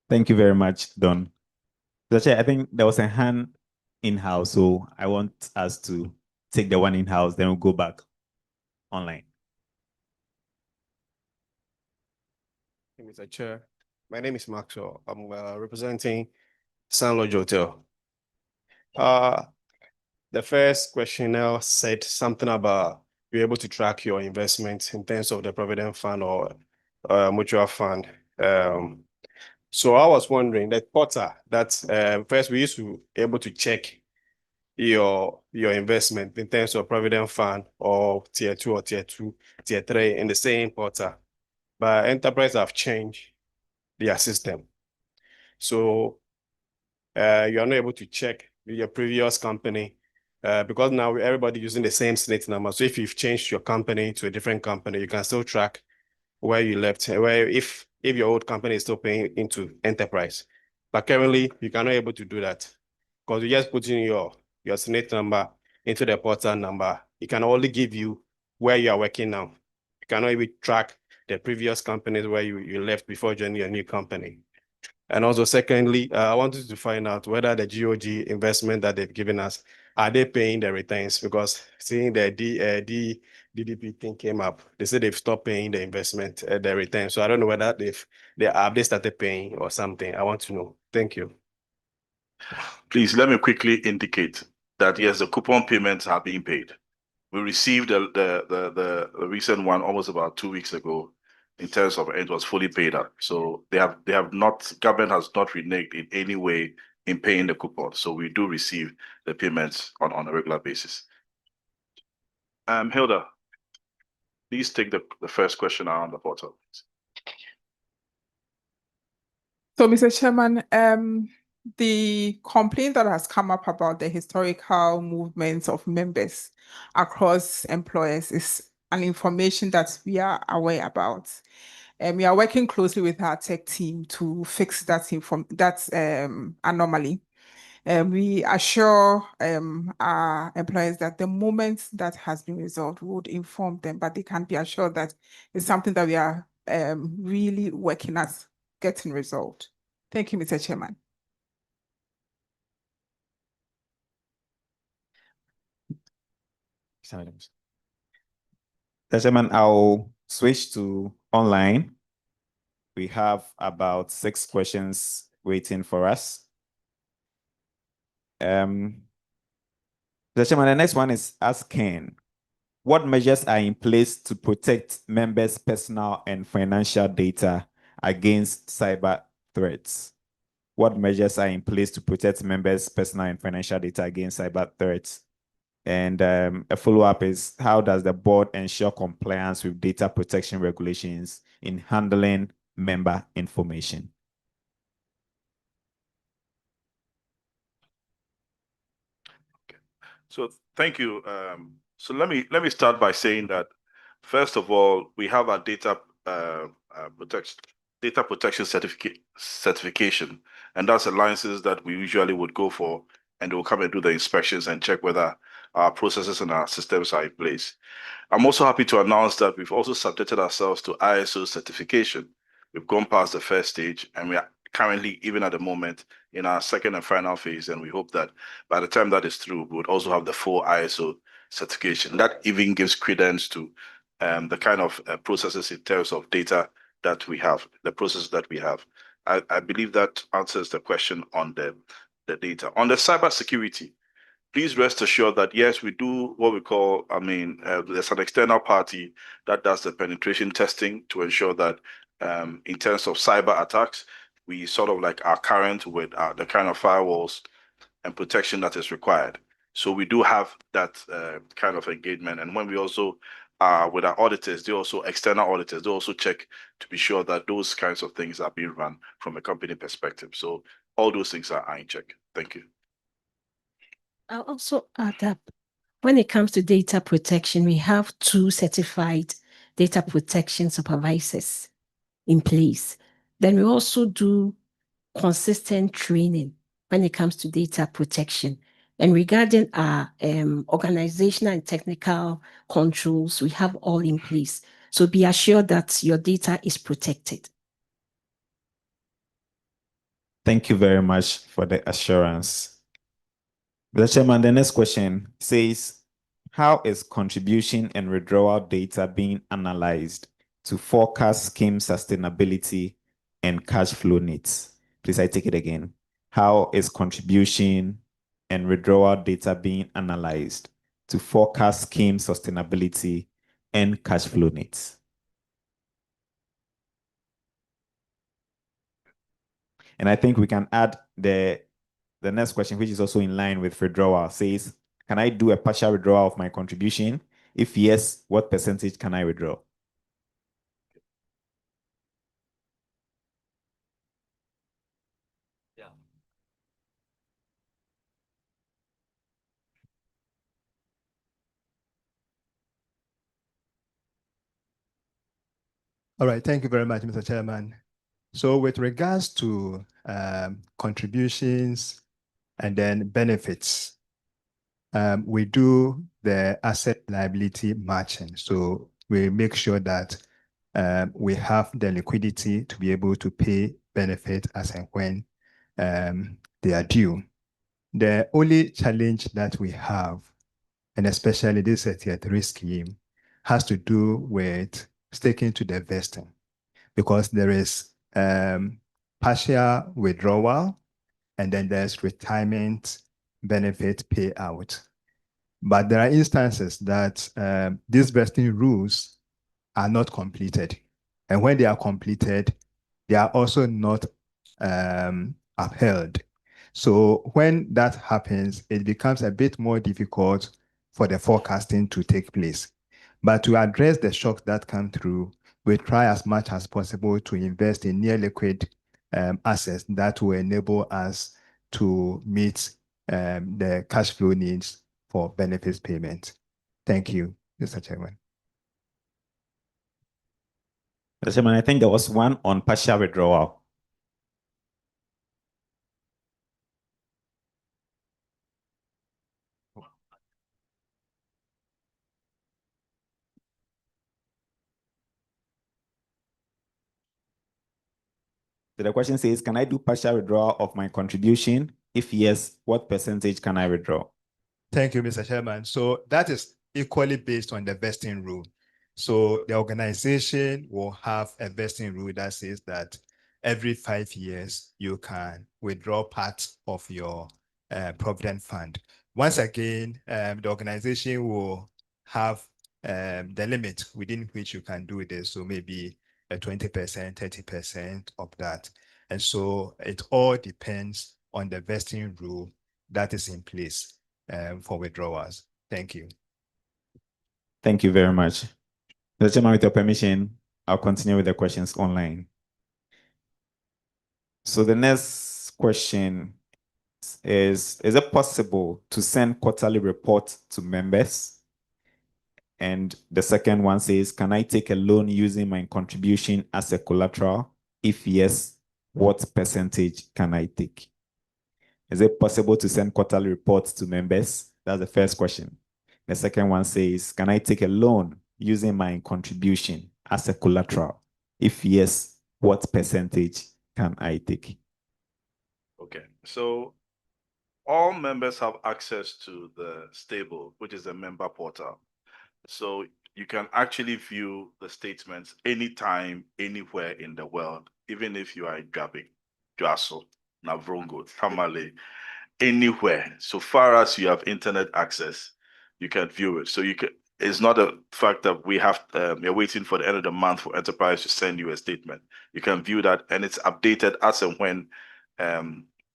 [SPEAKER 1] Thank you very much, Don. Mr. Chair, I think there was a hand in-house, so I want us to take the one in-house, then we'll go back online.
[SPEAKER 8] Mr. Chair, my name is Maxwell. I'm representing San Lodge Hotel. The first questionnaire said something about you're able to track your investments in terms of the Provident Fund or mutual fund. So I was wondering that portal that first we used to be able to check your investment in terms of Provident Fund or tier 2 or tier 3 in the same portal. But enterprise have changed their system. So you are not able to check your previous company because now everybody using the same SNIT number. So if you've changed your company to a different company, you can still track where you left, where if your old company is still paying into enterprise. But currently, you cannot able to do that because you just put in your SNIT number into the portal number. It can only give you where you are working now. You cannot even track the previous companies where you left before joining your new company. And also, secondly, I wanted to find out whether the GOG investment that they've given us, are they paying the returns? Because seeing the DDP thing came up, they said they've stopped paying the investment, the return. So I don't know whether they started paying or something. I want to know. Thank you.
[SPEAKER 7] Please let me quickly indicate that yes, the coupon payments are being paid. We received the recent one almost about 2 weeks ago. In terms of it was fully paid up. So government has not reneged in any way in paying the coupon. So we do receive the payments on a regular basis. Hilda, please take the first question around the portal.
[SPEAKER 9] So, Mr. Chairman, the complaint that has come up about the historical movements of members across employers is an information that we are aware about. And we are working closely with our tech team to fix that anomaly. We assure our employees that the moment that has been resolved, we would inform them, but they can be assured that it's something that we are really working at getting resolved. Thank you, Mr. Chairman.
[SPEAKER 1] Mr. Chairman, I'll switch to online. We have about 6 questions waiting for us. Mr. Chairman, the next one is asking, what measures are in place to protect members' personal and financial data against cyber threats? What measures are in place to protect members' personal and financial data against cyber threats? And a follow-up is, how does the board ensure compliance with data protection regulations in handling member information?
[SPEAKER 7] Okay. So thank you. So let me start by saying that first of all, we have our data protection certification, and that's a license that we usually would go for and they will come and do the inspections and check whether our processes and our systems are in place. I'm also happy to announce that we've also subjected ourselves to ISO certification. We've gone past the first stage, and we are currently, even at the moment, in our second and final phase. And we hope that by the time that is through, we would also have the full ISO certification. That even gives credence to the kind of processes in terms of data that we have, the processes that we have. I believe that answers the question on the data. On the cybersecurity, please rest assured that yes, we do what we call, there's an external party that does the penetration testing to ensure that in terms of cyber attacks, we sort of like are current with the kind of firewalls and protection that is required. So we do have that kind of engagement. And when we also with our auditors, they also external auditors, they also check to be sure that those kinds of things are being run from a company perspective. So all those things are in check. Thank you.
[SPEAKER 3] I'll also add that when it comes to data protection, we have 2 certified data protection supervisors in place. Then we also do consistent training when it comes to data protection. And regarding our organizational and technical controls, we have all in place. So be assured that your data is protected.
[SPEAKER 1] Thank you very much for the assurance. Mr. Chairman, the next question says, how is contribution and withdrawal data being analyzed to forecast scheme sustainability and cash flow needs? Please, I take it again. How is contribution and withdrawal data being analyzed to forecast scheme sustainability and cash flow needs? And I think we can add the next question, which is also in line with withdrawal, says, can I do a partial withdrawal of my contribution? If yes, what percentage can I withdraw?
[SPEAKER 4] Yeah.
[SPEAKER 10] All right, thank you very much, Mr. Chairman. So with regards to contributions and then benefits, we do the asset liability matching. So we make sure that we have the liquidity to be able to pay benefit as and when they are due. The only challenge that we have, and especially this Tier 3 scheme, has to do with sticking to the vesting, because there is partial withdrawal and then there's retirement benefit payout. But there are instances that these vesting rules are not completed. And when they are completed, they are also not upheld. So when that happens, it becomes a bit more difficult for the forecasting to take place. But to address the shocks that come through, we try as much as possible to invest in near liquid assets that will enable us to meet the cash flow needs for benefits payment. Thank you, Mr. Chairman.
[SPEAKER 1] Mr. Chairman, I think there was one on partial withdrawal. So the question says, can I do partial withdrawal of my contribution? If yes, what percentage can I withdraw?
[SPEAKER 10] Thank you, Mr. Chairman. So that is equally based on the vesting rule. So the organization will have a vesting rule that says that every 5 years, you can withdraw part of your Provident fund. Once again, the organization will have the limit within which you can do this. So maybe 20%, 30% of that. And so it all depends on the vesting rule that is in place for withdrawals. Thank you.
[SPEAKER 1] Thank you very much. Mr. Chairman, with your permission, I'll continue with the questions online. So the next question is it possible to send quarterly reports to members? And the second one says, can I take a loan using my contribution as a collateral? If yes, what percentage can I take? Is it possible to send quarterly reports to members? That's the first question. The second one says, can I take a loan using my contribution as a collateral? If yes, what percentage can I take?
[SPEAKER 7] Okay, so all members have access to the stable, which is a member portal. So you can actually view the statements anytime, anywhere in the world, even if you are in Gabi, Joaso, Navrongo, Tamale, anywhere. So far as you have internet access, you can view it. So you can. It's not a fact that we have. You're waiting for the end of the month for enterprise to send you a statement. You can view that, and it's updated as and when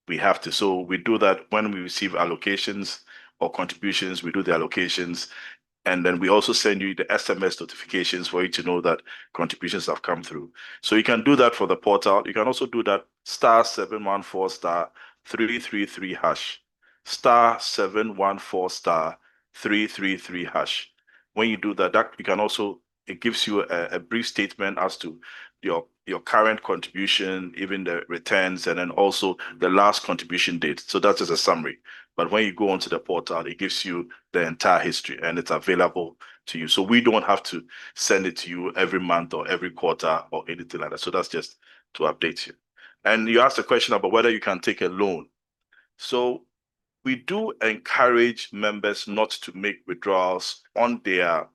[SPEAKER 7] we have to. So we do that when we receive allocations or contributions. We do the allocations. And then we also send you the SMS notifications for you to know that contributions have come through. So you can do that for the portal. You can also do that *714*333#. *714*333#. When you do that, you can also, it gives you a brief statement as to your current contribution, even the returns, and then also the last contribution date. So that is a summary. But when you go onto the portal, it gives you the entire history and it's available to you. So we don't have to send it to you every month or every quarter or anything like that. So that's just to update you. And you asked a question about whether you can take a loan. So we do encourage members not to make withdrawals on their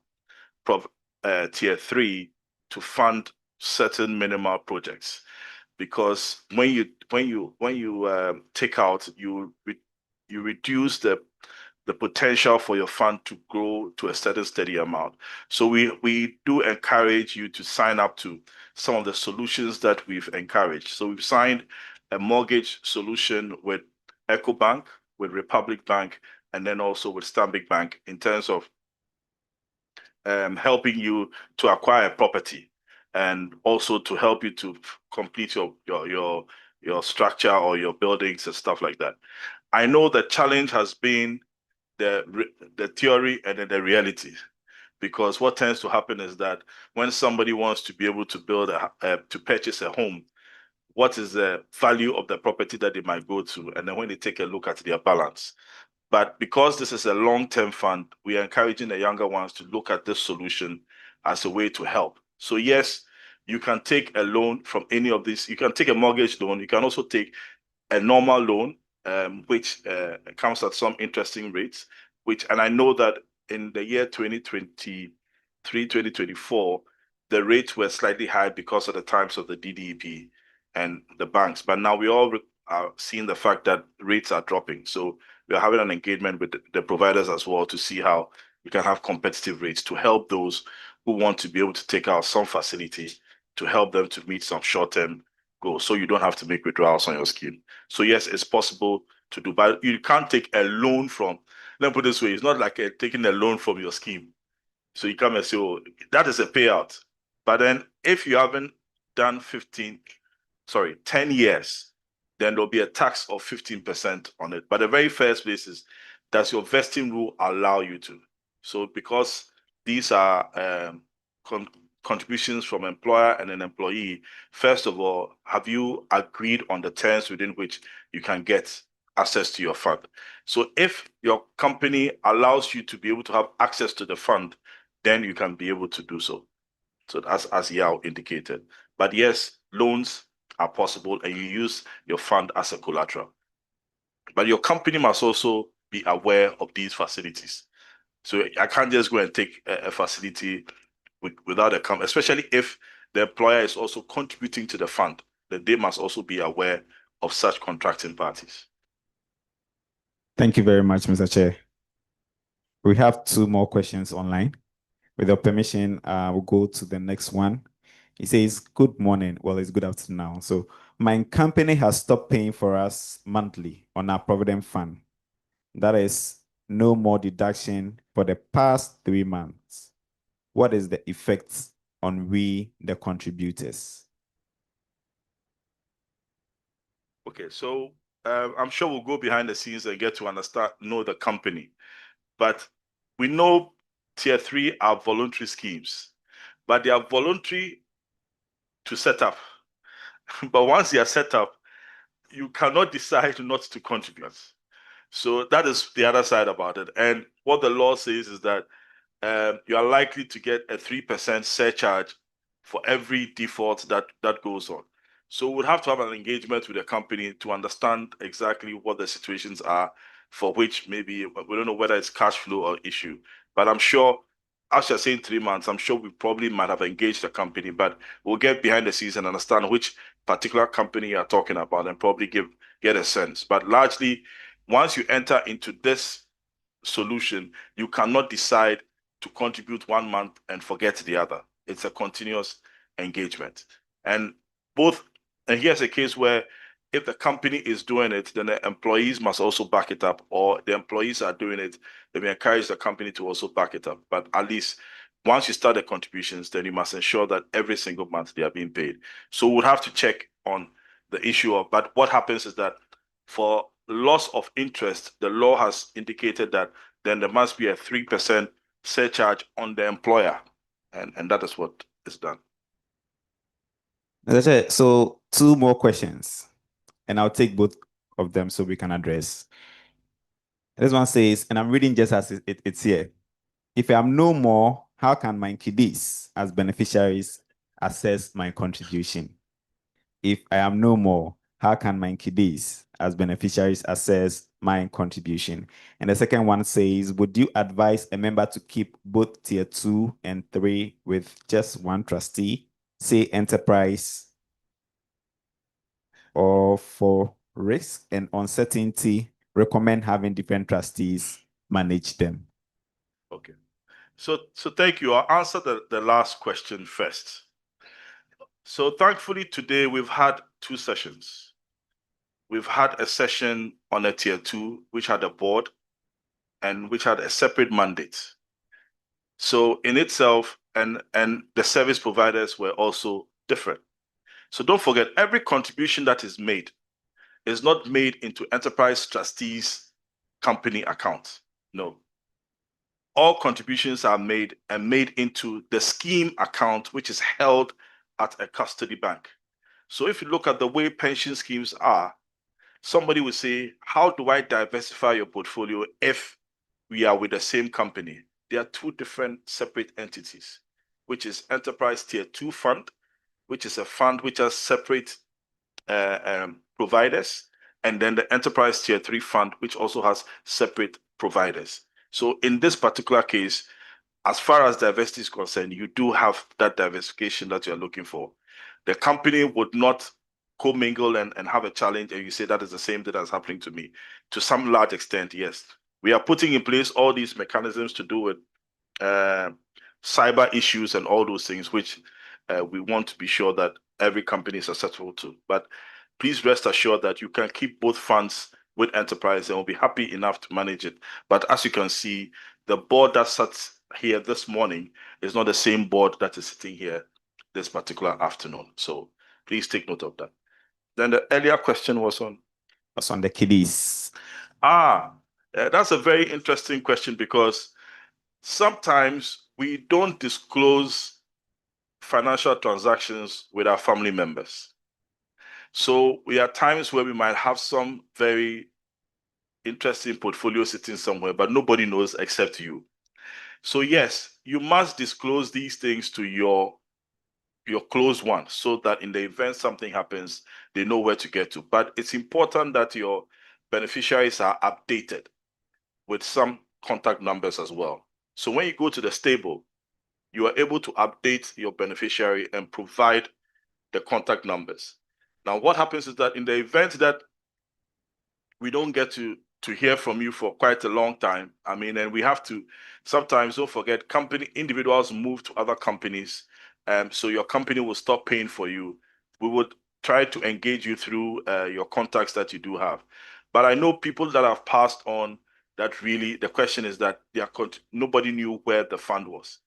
[SPEAKER 7] tier 3 to fund certain minimal projects, because when you take out, you reduce the potential for your fund to grow to a certain steady amount. So we do encourage you to sign up to some of the solutions that we've encouraged. So we've signed a mortgage solution with EcoBank, with Republic Bank, and then also with Stanbic Bank in terms of helping you to acquire a property and also to help you to complete your structure or your buildings and stuff like that. I know the challenge has been the theory and then the reality, because what tends to happen is that when somebody wants to be able to build to purchase a home, what is the value of the property that they might go to, and then when they take a look at their balance. But because this is a long-term fund, we are encouraging the younger ones to look at this solution as a way to help. So yes, you can take a loan from any of these. You can take a mortgage loan. You can also take a normal loan, which comes at some interesting rates, and I know that in the year 2023, 2024, the rates were slightly high because of the times of the DDEP and the banks. But now we all are seeing the fact that rates are dropping. So we are having an engagement with the providers as well to see how we can have competitive rates to help those who want to be able to take out some facility, to help them to meet some short-term goals, so you don't have to make withdrawals on your scheme. So yes, it's possible to do, but you can't take a loan from, let me put it this way, it's not like taking a loan from your scheme. So you come and say, oh, that is a payout. But then if you haven't done 10 years, then there'll be a tax of 15% on it. But the very first place is, does your vesting rule allow you to? So because these are contributions from employer and an employee, first of all, have you agreed on the terms within which you can get access to your fund? So if your company allows you to be able to have access to the fund, then you can be able to do so. So as Yao indicated. But yes, loans are possible and you use your fund as a collateral. But your company must also be aware of these facilities. So I can't just go and take a facility without a company, especially if the employer is also contributing to the fund, then they must also be aware of such contracting parties.
[SPEAKER 1] Thank you very much, Mr. Chair. We have 2 more questions online. With your permission, we'll go to the next one. He says, good morning. Well, it's good afternoon now. So my company has stopped paying for us monthly on our Provident Fund. That is no more deduction for the past 3 months. What is the effect on we, the contributors?
[SPEAKER 7] Okay, so I'm sure we'll go behind the scenes and get to know the company. But we know tier 3 are voluntary schemes, but they are voluntary to set up. But once they are set up, you cannot decide not to contribute. So that is the other side about it. And what the law says is that you are likely to get a 3% surcharge for every default that goes on. So we'd have to have an engagement with the company to understand exactly what the situations are for which maybe we don't know whether it's cash flow or issue. But I'm sure, as you're saying 3 months, I'm sure we probably might have engaged the company, but we'll get behind the scenes and understand which particular company you're talking about and probably get a sense. But largely, once you enter into this solution, you cannot decide to contribute 1 month and forget the other. It's a continuous engagement. And here's a case where if the company is doing it, then the employees must also back it up, or the employees are doing it, they may encourage the company to also back it up. But at least once you start the contributions, then you must ensure that every single month they are being paid. So we'll have to check on the issue of, but what happens is that for loss of interest, the law has indicated that then there must be a 3% surcharge on the employer. And that is what is done.
[SPEAKER 1] So 2 more questions, and I'll take both of them so we can address. This one says, and I'm reading just as it's here. If I am no more, how can my kiddies as beneficiaries assess my contribution? If I am no more, how can my kiddies as beneficiaries assess my contribution? And the second one says, would you advise a member to keep both tier 2 and 3 with just one trustee, say enterprise, or for risk and uncertainty, recommend having different trustees manage them?
[SPEAKER 7] Okay. So thank you. I'll answer the last question first. So thankfully today we've had 2 sessions. We've had a session on a tier 2, which had a board and which had a separate mandate. So in itself, and the service providers were also different. So don't forget, every contribution that is made is not made into enterprise trustees company account. No. All contributions are made into the scheme account, which is held at a custody bank. So if you look at the way pension schemes are, somebody would say, how do I diversify your portfolio if we are with the same company? There are 2 different separate entities, which is Enterprise Tier 2 Fund, which is a fund which has separate providers, and then the Enterprise Tier 3 Fund, which also has separate providers. So in this particular case, as far as diversity is concerned, you do have that diversification that you're looking for. The company would not commingle and have a challenge, and you say that is the same thing that's happening to me. To some large extent, yes. We are putting in place all these mechanisms to do with cyber issues and all those things, which we want to be sure that every company is susceptible to. But please rest assured that you can keep both funds with enterprise and will be happy enough to manage it. But as you can see, the board that sat here this morning is not the same board that is sitting here this particular afternoon. So please take note of that. Then the earlier question was on
[SPEAKER 1] the kiddies.
[SPEAKER 7] That's a very interesting question, because sometimes we don't disclose financial transactions with our family members. So we are times where we might have some very interesting portfolio sitting somewhere, but nobody knows except you. So yes, you must disclose these things to your close ones, so that in the event something happens, they know where to get to. But it's important that your beneficiaries are updated with some contact numbers as well. So when you go to the stable, you are able to update your beneficiary and provide the contact numbers. Now, what happens is that in the event that we don't get to hear from you for quite a long time, and we have to sometimes, don't forget, individuals move to other companies, so your company will stop paying for you. We would try to engage you through your contacts that you do have. But I know people that have passed on that really, the question is that nobody knew where the fund was.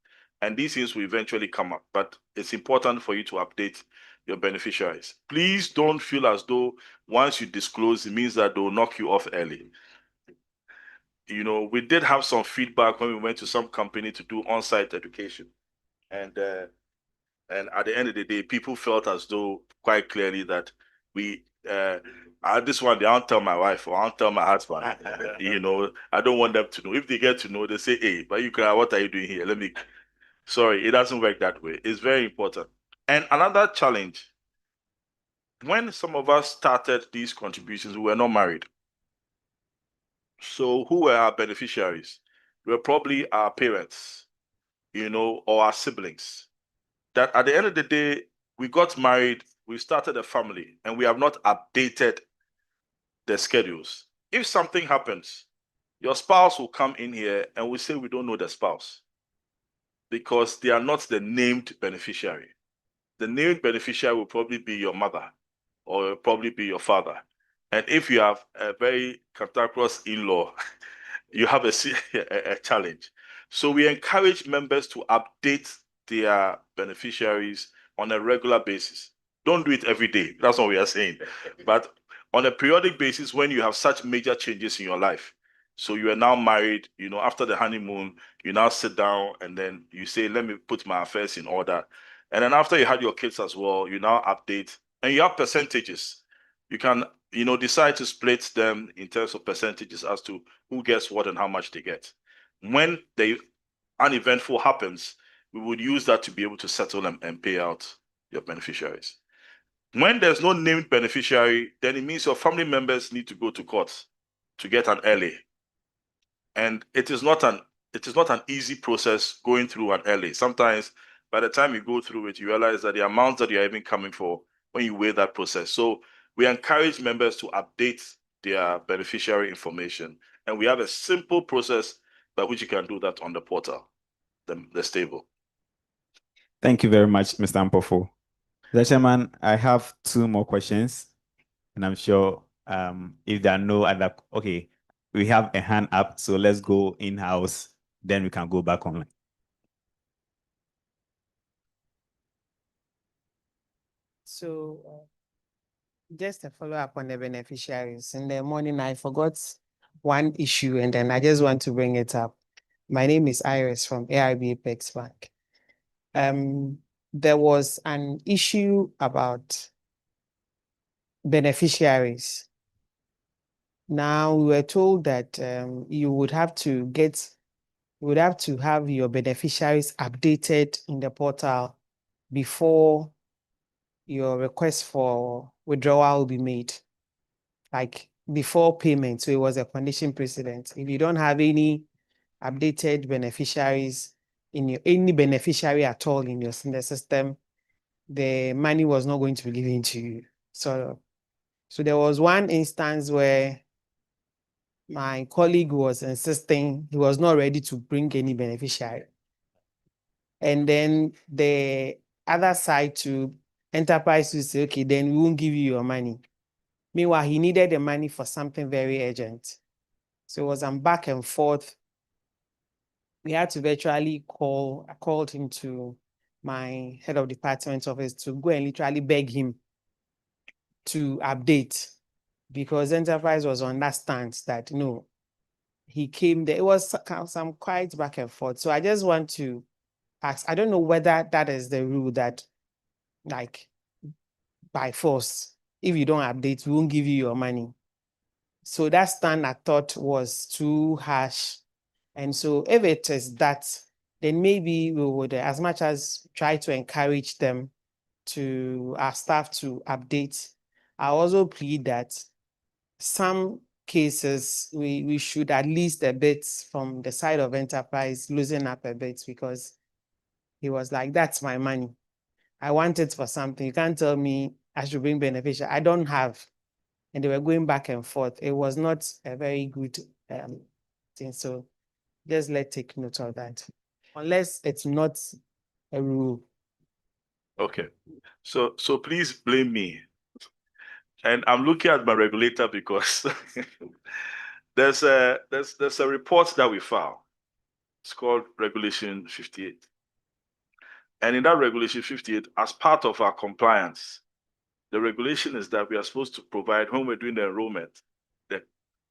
[SPEAKER 7] And these things will eventually come up, but it's important for you to update your beneficiaries. Please don't feel as though once you disclose, it means that they'll knock you off early. We did have some feedback when we went to some company to do on-site education. And at the end of the day, people felt as though quite clearly that we This one, I don't tell my wife or I don't tell my husband. I don't want them to know. If they get to know, they say, hey, but what are you doing here? Sorry, it doesn't work that way. It's very important. And another challenge, when some of us started these contributions, we were not married. So who were our beneficiaries? They were probably our parents, or our siblings. That at the end of the day, we got married, we started a family, and we have not updated the schedules. If something happens, your spouse will come in here and we say we don't know the spouse because they are not the named beneficiary. The named beneficiary will probably be your mother or probably be your father. And if you have a very cantankerous in-law, you have a challenge. So we encourage members to update their beneficiaries on a regular basis. Don't do it every day. That's what we are saying. But on a periodic basis, when you have such major changes in your life, so you are now married, after the honeymoon, you now sit down and then you say, let me put my affairs in order. And then after you had your kids as well, you now update and you have percentages. You can, decide to split them in terms of percentages as to who gets what and how much they get. When the uneventful happens, we would use that to be able to settle them and pay out your beneficiaries. When there's no named beneficiary, then it means your family members need to go to court to get an LA. And it is not an easy process going through an LA. Sometimes by the time you go through it, you realize that the amounts that you're even coming for when you weigh that process. So we encourage members to update their beneficiary information. And we have a simple process by which you can do that on the portal, the stable.
[SPEAKER 1] Thank you very much, Mr. Ampofo. Mr. Chairman, I have two more questions, and I'm sure if there are no other, okay, we have a hand up, so let's go in-house, then we can go back online.
[SPEAKER 11] So just a follow-up on the beneficiaries. In the morning, I forgot one issue, and then I just want to bring it up. My name is Iris from AIB Apex Bank. There was an issue about beneficiaries. Now we were told that you would have to have your beneficiaries updated in the portal before your request for withdrawal will be made, like before payment. So it was a condition precedent. If you don't have any updated beneficiaries any beneficiary at all in the system, the money was not going to be given to you. So there was one instance where my colleague was insisting he was not ready to bring any beneficiary. And then the other side to enterprise will say, okay, then we won't give you your money. Meanwhile, he needed the money for something very urgent. So it was a back and forth. We had to virtually I called him to my head of department office to go and literally beg him to update, because enterprise was on that stance that no, he came there. It was some quite back and forth. So I just want to ask, I don't know whether that is the rule that, like, by force, if you don't update, we won't give you your money. So that stand I thought was too harsh. And so if it is that, then maybe we would, as much as try to encourage them our staff to update, I also plead that some cases we should at least a bit from the side of enterprise loosen up a bit, because he was like, that's my money. I want it for something. You can't tell me I should bring beneficial. I don't have. And they were going back and forth. It was not a very good thing. So just let's take note of that. Unless it's not a rule.
[SPEAKER 7] Okay. So please blame me. And I'm looking at my regulator because there's a report that we file. It's called Regulation 58. And in that Regulation 58, as part of our compliance, the regulation is that we are supposed to provide, when we're doing the enrollment, the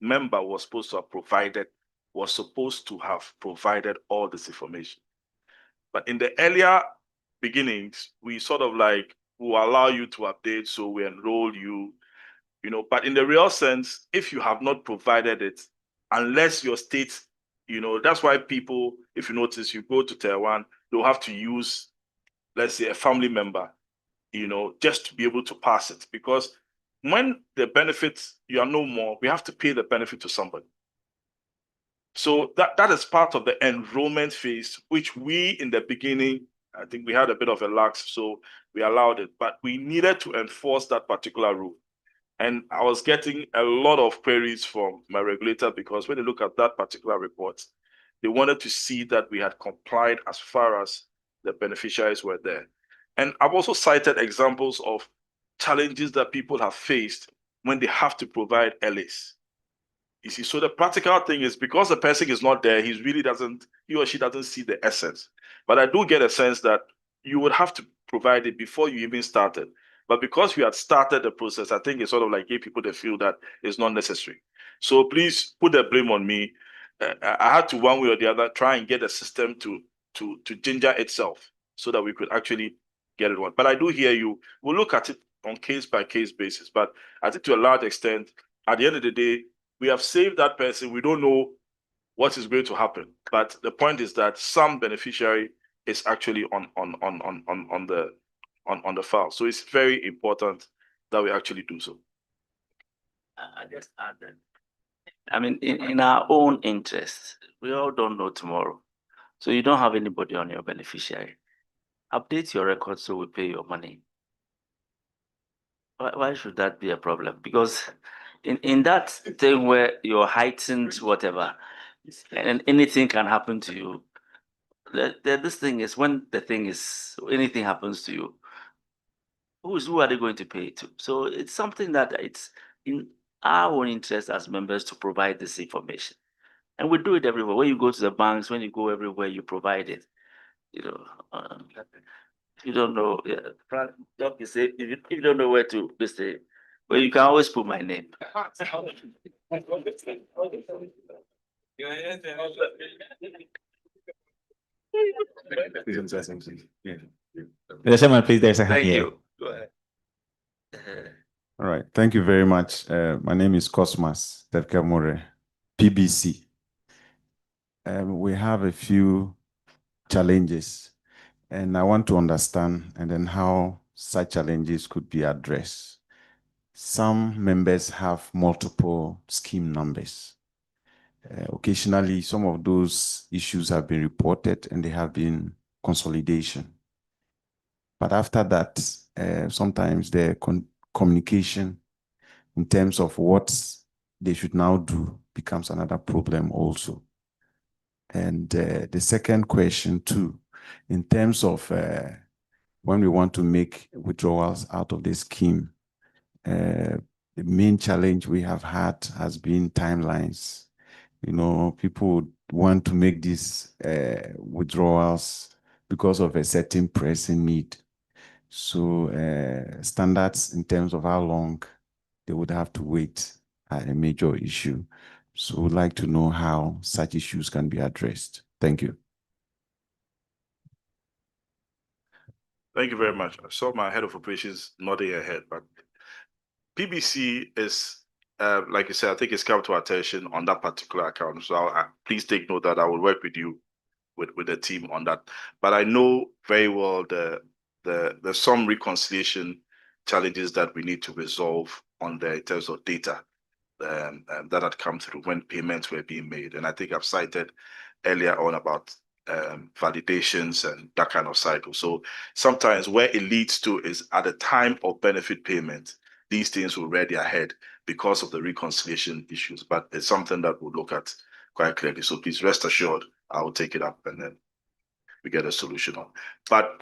[SPEAKER 7] member was supposed to have provided all this information. But in the earlier beginnings, we sort of like will allow you to update, so we enroll you. you know, but in the real sense, if you have not provided it, unless your state, you know, that's why people, if you notice, you go to Tier 1, they'll have to use, let's say, a family member, you know, just to be able to pass it. Because when the benefits, you are no more, we have to pay the benefit to somebody. So that is part of the enrollment phase, which we in the beginning, I think we had a bit of a lax, so we allowed it, but we needed to enforce that particular rule. And I was getting a lot of queries from my regulator because when they look at that particular report, they wanted to see that we had complied as far as the beneficiaries were there. And I've also cited examples of challenges that people have faced when they have to provide LAs. You see, so the practical thing is because the person is not there, he or she doesn't see the essence. But I do get a sense that you would have to provide it before you even started. But because we had started the process, I think it's sort of like gave people the feel that it's not necessary. So please put the blame on me. I had to one way or the other try and get the system to ginger itself so that we could actually get it on. But I do hear you. We'll look at it on case by case basis. But I think to a large extent, at the end of the day, we have saved that person. We don't know what is going to happen. But the point is that some beneficiary is actually on the file. So it's very important that we actually do so.
[SPEAKER 4] I just add that. I mean, in our own interest, we all don't know tomorrow. So you don't have anybody on your beneficiary. Update your record so we pay your money. Why should that be a problem? Because in that thing where you're heightened, whatever, and anything can happen to you, this thing is when anything happens to you, who are they going to pay it to? So it's something that it's in our own interest as members to provide this information. And we do it everywhere. When you go to the banks, when you go everywhere, you provide it. You know, if you don't know, Frank, Doc is say, if you don't know where to say, well, you can always put my name.
[SPEAKER 1] Mr. Chairman, please, there's a hand
[SPEAKER 4] Thank
[SPEAKER 1] here.
[SPEAKER 4] you. Go ahead.
[SPEAKER 12] All right. Thank you very much. My name is Cosmas Terkamore, PBC. We have a few challenges, and I want to understand and then how such challenges could be addressed. Some members have multiple scheme numbers. Occasionally, some of those issues have been reported and they have been consolidation. But after that, sometimes the communication in terms of what they should now do becomes another problem also. And the second question too, in terms of when we want to make withdrawals out of the scheme, the main challenge we have had has been timelines. You know, people want to make these withdrawals because of a certain pressing need. So standards in terms of how long they would have to wait are a major issue. So we'd like to know how such issues can be addressed. Thank you.
[SPEAKER 7] Thank you very much. I saw my head of operations nodding her head, but PBC is, like you said, I think it's come to our attention on that particular account. So please take note that I will work with you, with the team on that. But I know very well there's some reconciliation challenges that we need to resolve on there in terms of data that had come through when payments were being made. And I think I've cited earlier on about validations and that kind of cycle. So sometimes where it leads to is at the time of benefit payment, these things will rear their head because of the reconciliation issues. But it's something that we'll look at quite clearly. So please rest assured, I will take it up and then we get a solution on. But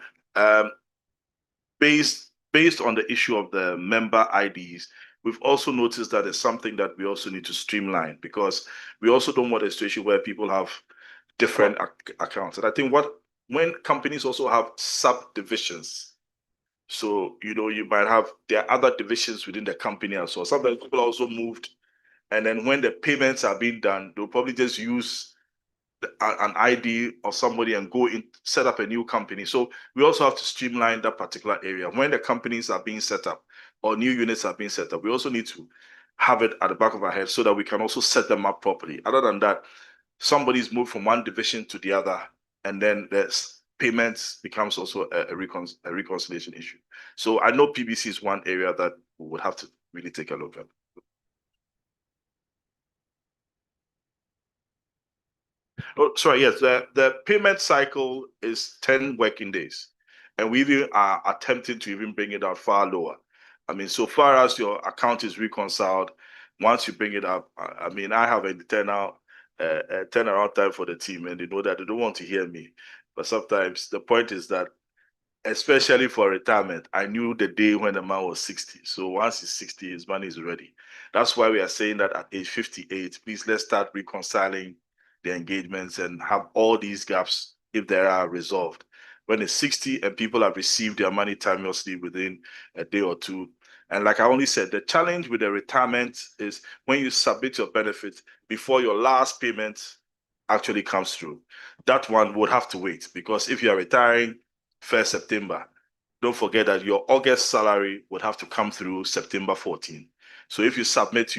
[SPEAKER 7] based on the issue of the member IDs, we've also noticed that it's something that we also need to streamline because we also don't want a situation where people have different accounts. And I think when companies also have subdivisions, so you might have there are other divisions within the company as well. Sometimes people also moved, and then when the payments are being done, they'll probably just use an ID of somebody and go in, set up a new company. So we also have to streamline that particular area when the companies are being set up. or new units are being set up, we also need to have it at the back of our head so that we can also set them up properly. Other than that, somebody's moved from one division to the other, and then there's payments becomes also a reconciliation issue. So I know PBC is one area that we would have to really take a look at. Oh, sorry, yes, the payment cycle is 10 working days, and we even are attempting to even bring it out far lower. I mean, so far as your account is reconciled, once you bring it up, I mean, I have an internal turnaround time for the team, and they know that they don't want to hear me. But sometimes the point is that, especially for retirement, I knew the day when the man was 60. So once he's 60, his money is ready. That's why we are saying that at age 58, please let's start reconciling the engagements and have all these gaps, if there are, resolved. When it's 60 and people have received their money timelessly within a day or two. And like I only said, the challenge with the retirement is when you submit your benefit before your last payment actually comes through. That one would have to wait, because if you are retiring 1st September, don't forget that your August salary would have to come through September 14. So if you submit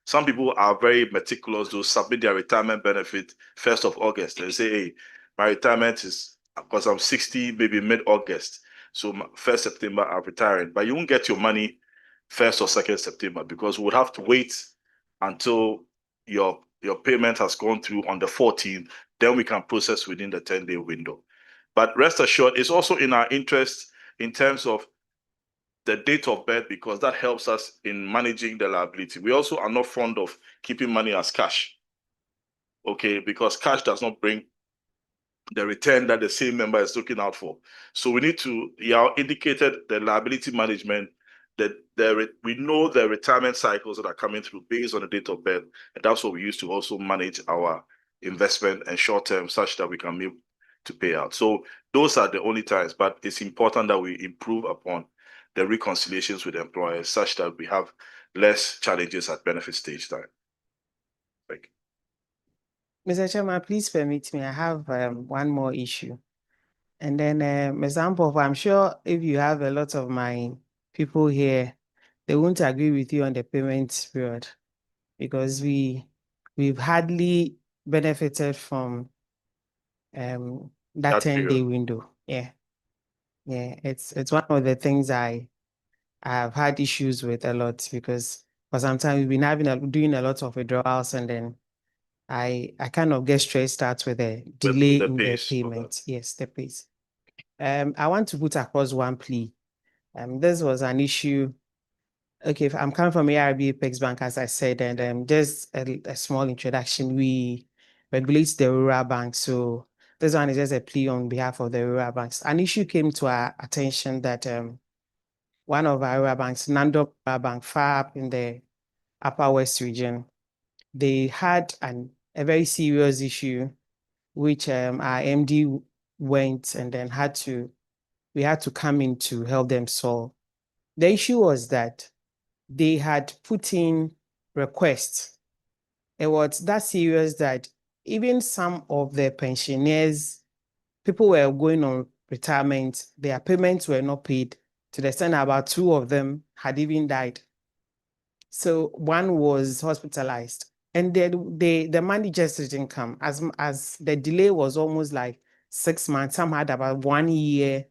[SPEAKER 7] some people are very meticulous, they'll submit their retirement benefit 1st of August and say, hey, my retirement is, because I'm 60, maybe mid-August. So 1st September, I'm retiring. But you won't get your money 1st or 2nd September, because we would have to wait until your payment has gone through on the 14th. Then we can process within the 10-day window. But rest assured, it's also in our interest in terms of the date of birth, because that helps us in managing the liability. We also are not fond of keeping money as cash, okay, because cash does not bring the return that the same member is looking out for. So we need to, indicated the liability management, that we know the retirement cycles that are coming through based on the date of birth, and that's what we use to also manage our investment and short term, such that we can move to pay out. So those are the only times, but it's important that we improve upon the reconciliations with employers such that we have less challenges at benefit stage time. Thank you.
[SPEAKER 11] Mr. Chairman, please permit me. I have one more issue. And then, example, I'm sure if you have a lot of my people here, they won't agree with you on the payment period, because we've hardly benefited from that
[SPEAKER 7] That
[SPEAKER 11] 10-day
[SPEAKER 7] period.
[SPEAKER 11] window. Yeah. Yeah. It's one of the things I have had issues with a lot, because for some time we've been doing a lot of withdrawals, and then I kind of get stressed out with the delay
[SPEAKER 7] the
[SPEAKER 11] in the
[SPEAKER 7] pace of
[SPEAKER 11] payment. Yes, the pace. I want to put across one plea. This was an issue. Okay, I'm coming from ARB Apex Bank, as I said, and just a small introduction. We regulate the rural bank, so this one is just a plea on behalf of the rural banks. An issue came to our attention that one of our rural banks, Nando Rural Bank, far up in the Upper West region, they had a very serious issue, which our MD went and then we had to come in to help them solve. The issue was that they had put in requests. It was that serious that even some of the pensioners, people were going on retirement, their payments were not paid, to the extent about 2 of them had even died. So one was hospitalized, and then the money just didn't come, as the delay was almost like 6 months. Some had about 1 year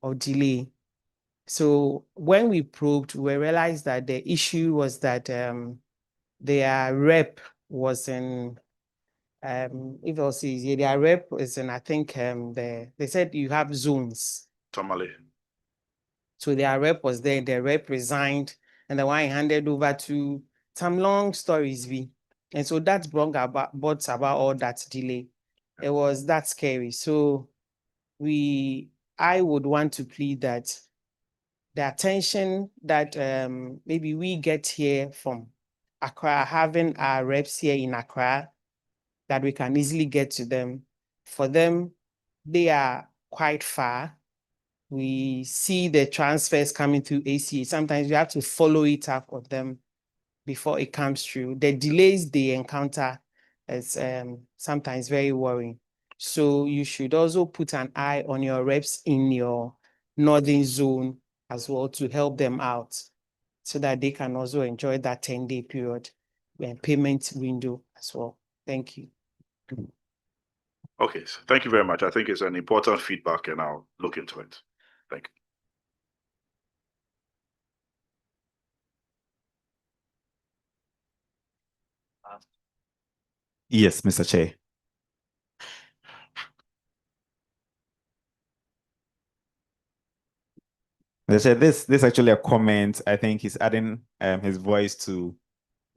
[SPEAKER 11] of delay. So when we probed, we realized that the issue was that their rep was in, if I'll see, their rep is in, I think they said you have zones.
[SPEAKER 7] Tamale.
[SPEAKER 11] So their rep was there, the rep resigned, and the one handed over to some long stories. And so that brought about all that delay. It was that scary. So I would want to plead that the attention that maybe we get here from Accra, having our reps here in Accra, that we can easily get to them. For them, they are quite far. We see the transfers coming through ACA. Sometimes we have to follow it up with them before it comes through. The delays they encounter is sometimes very worrying. So you should also put an eye on your reps in your northern zone as well to help them out. so that they can also enjoy that 10-day period and payment window as well. Thank you.
[SPEAKER 7] Okay, so thank you very much. I think it's an important feedback and I'll look into it. Thank you.
[SPEAKER 1] Yes, Mr. Chair. Mr. Chair, this is actually a comment. I think he's adding his voice to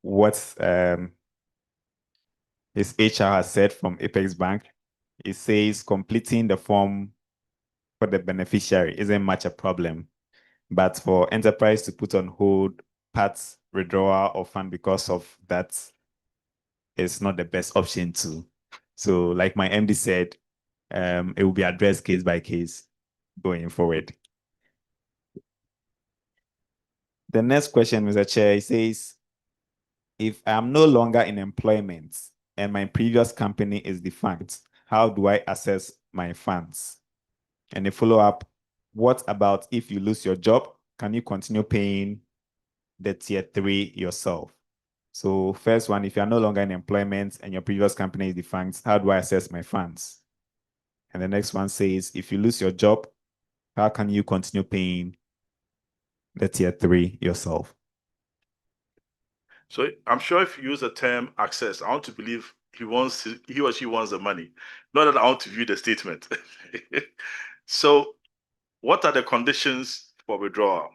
[SPEAKER 1] what his HR has said from Apex Bank. It says completing the form for the beneficiary isn't much a problem, but for enterprise to put on hold parts withdrawal of fund because of that is not the best option too. So like my MD said, it will be addressed case by case going forward. The next question, Mr. Chair, says, if I'm no longer in employment and my previous company is defunct, how do I access my funds? And the follow-up, what about if you lose your job? Can you continue paying the tier 3 yourself? So first one, if you're no longer in employment and your previous company is defunct, how do I access my funds? And the next one says, if you lose your job, how can you continue paying the tier 3 yourself?
[SPEAKER 7] So I'm sure if you use the term access, I want to believe he or she wants the money. Not that I want to view the statement. So what are the conditions for withdrawal?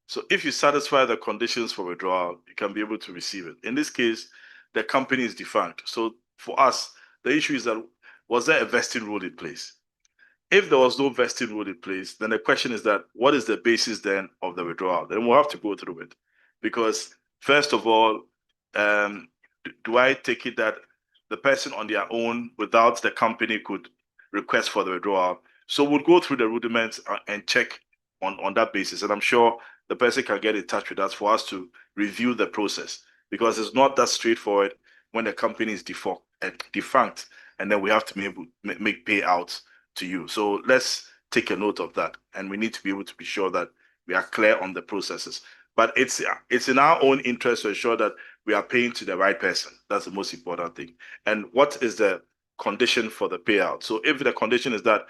[SPEAKER 7] So if you satisfy the conditions for withdrawal, you can be able to receive it. In this case, the company is defunct. So for us, the issue is that, was there a vesting rule in place? If there was no vesting rule in place, then the question is that, what is the basis then of the withdrawal? Then we'll have to go through it. Because first of all, do I take it that the person on their own without the company could request for the withdrawal? So we'll go through the rudiments and check on that basis. And I'm sure the person can get in touch with us for us to review the process, because it's not that straightforward when the company is defunct and then we have to be able to make payouts to you. So let's take a note of that. And we need to be able to be sure that we are clear on the processes. But it's in our own interest to ensure that we are paying to the right person. That's the most important thing. And what is the condition for the payout? So if the condition is that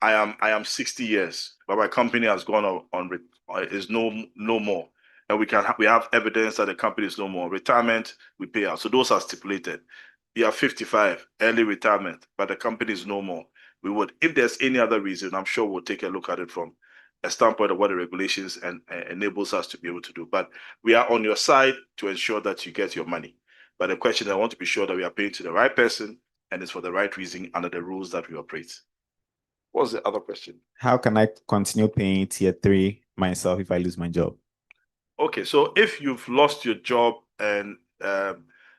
[SPEAKER 7] I am 60 years, but my company has gone on is no more, and we have evidence that the company is no more, retirement, we pay out. So those are stipulated. You are 55, early retirement, but the company is no more. We would, if there's any other reason, I'm sure we'll take a look at it from a standpoint of what the regulations enables us to be able to do. But we are on your side to ensure that you get your money. But the question, I want to be sure that we are paying to the right person and it's for the right reason under the rules that we operate. What was the other question?
[SPEAKER 1] How can I continue paying tier 3 myself if I lose my job?
[SPEAKER 7] Okay, so if you've lost your job and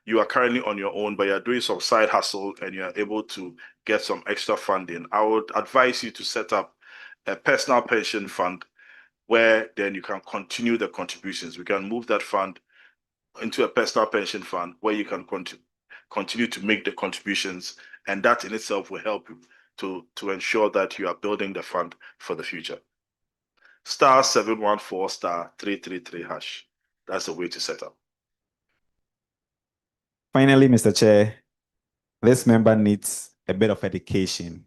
[SPEAKER 7] you are currently on your own, but you're doing some side hustle and you're able to get some extra funding, I would advise you to set up a personal pension fund where then you can continue the contributions. We can move that fund into a personal pension fund where you can continue to make the contributions, and that in itself will help you to ensure that you are building the fund for the future. *714*333#. That's the way to set up.
[SPEAKER 1] Finally, Mr. Chair, this member needs a bit of education.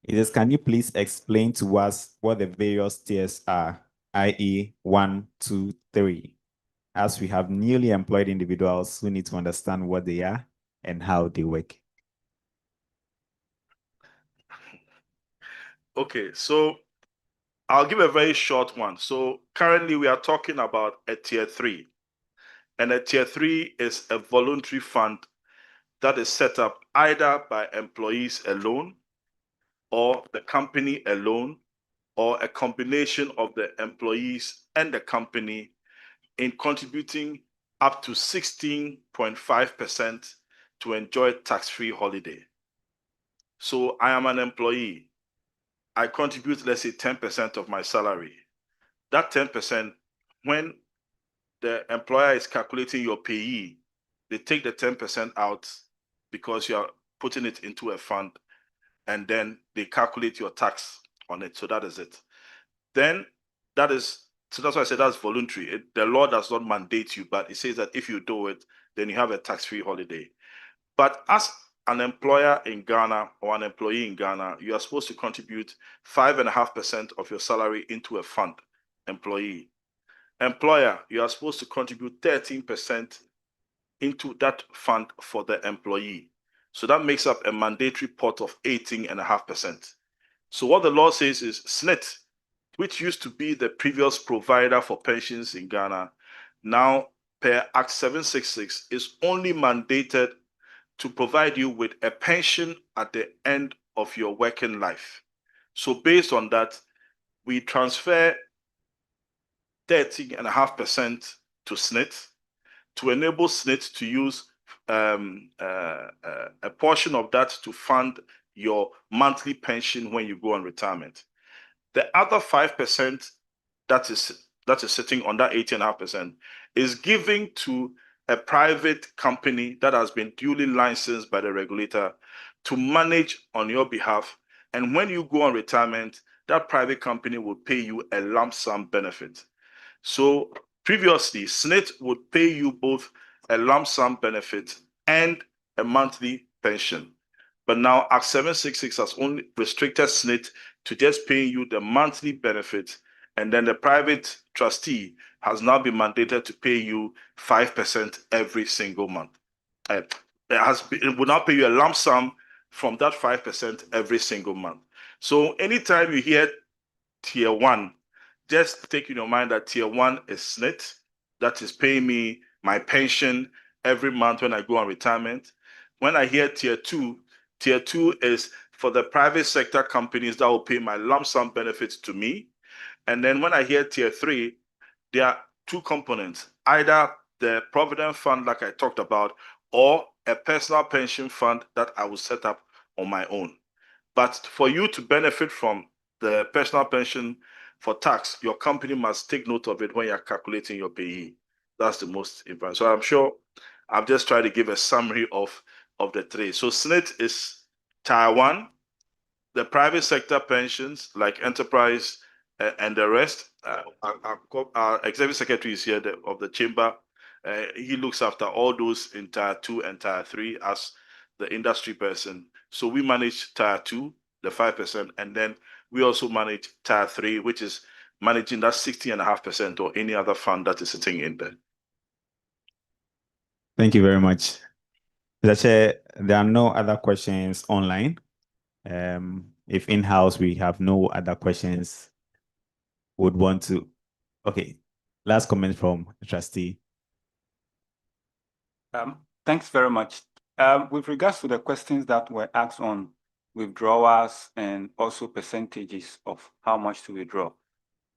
[SPEAKER 1] It is, can you please explain to us what the various tiers are, i.e. 1, 2, 3, as we have newly employed individuals who need to understand what they are and how they work?
[SPEAKER 7] Okay, so I'll give a very short one. So currently we are talking about a tier 3. And a tier 3 is a voluntary fund that is set up either by employees alone or the company alone, or a combination of the employees and the company in contributing up to 16.5% to enjoy tax-free holiday. So I am an employee. I contribute, let's say, 10% of my salary. That 10%, when the employer is calculating your payee, they take the 10% out because you are putting it into a fund, and then they calculate your tax on it. So that is it. Then that is So that's why I said that's voluntary. The law does not mandate you, but it says that if you do it, then you have a tax-free holiday. But as an employer in Ghana or an employee in Ghana, you are supposed to contribute 5.5% of your salary into a fund. Employee. Employer, you are supposed to contribute 13% into that fund for the employee. So that makes up a mandatory pot of 18.5%. So what the law says is SNIT, which used to be the previous provider for pensions in Ghana, now per Act 766 is only mandated to provide you with a pension at the end of your working life. So based on that, we transfer 13.5% to SNIT to enable SNIT to use a portion of that to fund your monthly pension when you go on retirement. The other 5% that is sitting on that 18.5% is given to a private company that has been duly licensed by the regulator to manage on your behalf. And when you go on retirement, that private company will pay you a lump sum benefit. So previously, SNIT would pay you both a lump sum benefit and a monthly pension. But now Act 766 has only restricted SNIT to just paying you the monthly benefit, and then the private trustee has now been mandated to pay you 5% every single month. It will now pay you a lump sum from that 5% every single month. So anytime you hear tier 1, just take in your mind that tier 1 is SNIT, that is paying me my pension every month when I go on retirement. When I hear tier 2 is for the private sector companies that will pay my lump sum benefits to me. And then when I hear tier 3, there are two components, either the Provident fund like I talked about, or a personal pension fund that I will set up on my own. But for you to benefit from the personal pension for tax, your company must take note of it when you're calculating your payee. That's the most important. So I'm sure I've just tried to give a summary of the three. So SNIT is tier 1, the private sector pensions like enterprise and the rest. Our executive secretary is here of the chamber. He looks after all those in tier 2 and tier 3 as the industry person. So we manage tier 2, the 5%, and then we also manage tier 3, which is managing that 60.5% or any other fund that is sitting in there.
[SPEAKER 1] Thank you very much. Mr. Chair, there are no other questions online. If in-house we have no other questions, would want to. Okay, last comment from the trustee.
[SPEAKER 13] Thanks very much. With regards to the questions that were asked on withdrawals and also percentages of how much to withdraw,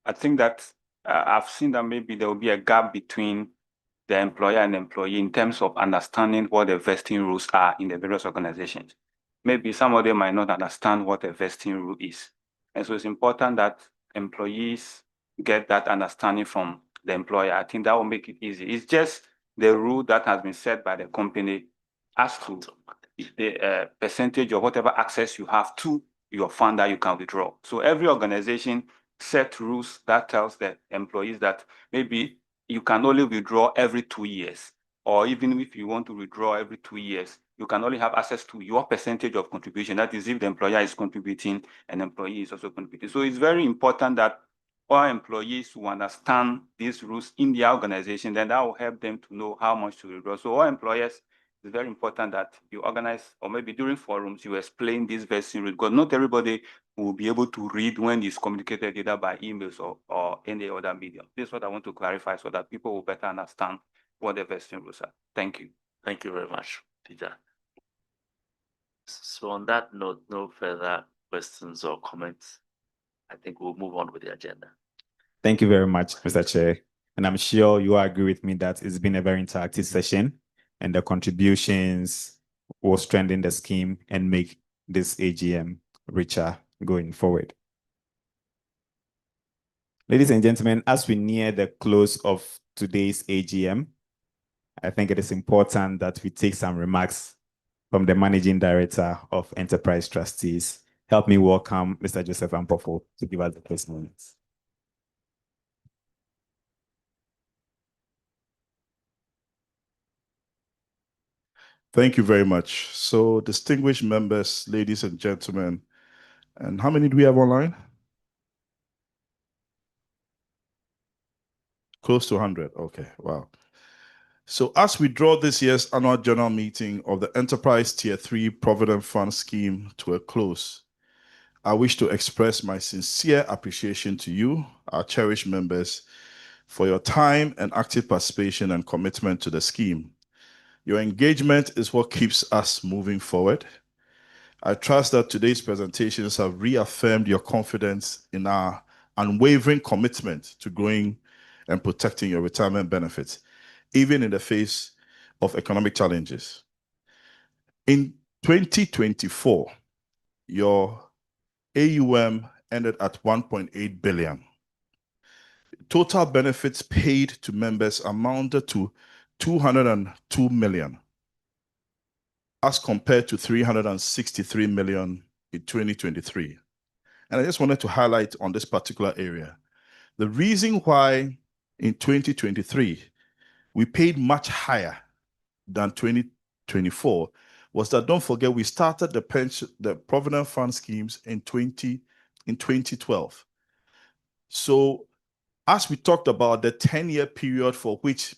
[SPEAKER 13] I think that I've seen that maybe there will be a gap between the employer and employee in terms of understanding what the vesting rules are in the various organizations. Maybe some of them might not understand what a vesting rule is. And so it's important that employees get that understanding from the employer. I think that will make it easy. It's just the rule that has been set by the company as to the percentage of whatever access you have to your fund that you can withdraw. So every organization set rules that tells the employees that maybe you can only withdraw every 2 years, or even if you want to withdraw every 2 years, you can only have access to your percentage of contribution. That is if the employer is contributing and employee is also contributing. So it's very important that all employees who understand these rules in their organization, then that will help them to know how much to withdraw. So all employers, it's very important that you organize, or maybe during forums, you explain this vesting rule, because not everybody will be able to read when it's communicated either by emails or any other medium. This is what I want to clarify so that people will better understand what the vesting rules are. Thank you.
[SPEAKER 14] Thank you very much, Peter. So on that note, no further questions or comments. I think we'll move on with the agenda.
[SPEAKER 1] Thank you very much, Mr. Chair. And I'm sure you agree with me that it's been a very interactive session, and the contributions will strengthen the scheme and make this AGM richer going forward. Ladies and gentlemen, as we near the close of today's AGM, I think it is important that we take some remarks from the Managing Director of Enterprise Trustees. Help me welcome Mr. Joseph Ampofo to give us the first minutes.
[SPEAKER 15] Thank you very much. So, distinguished members, ladies and gentlemen, and how many do we have online? Close to 100. Okay, wow. So, as we draw this year's annual general meeting of the Enterprise Tier 3 Provident Fund Scheme to a close, I wish to express my sincere appreciation to you, our cherished members, for your time and active participation and commitment to the scheme. Your engagement is what keeps us moving forward. I trust that today's presentations have reaffirmed your confidence in our unwavering commitment to growing and protecting your retirement benefits, even in the face of economic challenges. In 2024, your AUM ended at 1.8 billion. Total benefits paid to members amounted to 202 million, as compared to 363 million in 2023. And I just wanted to highlight on this particular area. The reason why in 2023 we paid much higher than 2024 was that, don't forget, we started the Provident Fund schemes in 2012. So as we talked about the 10-year period for which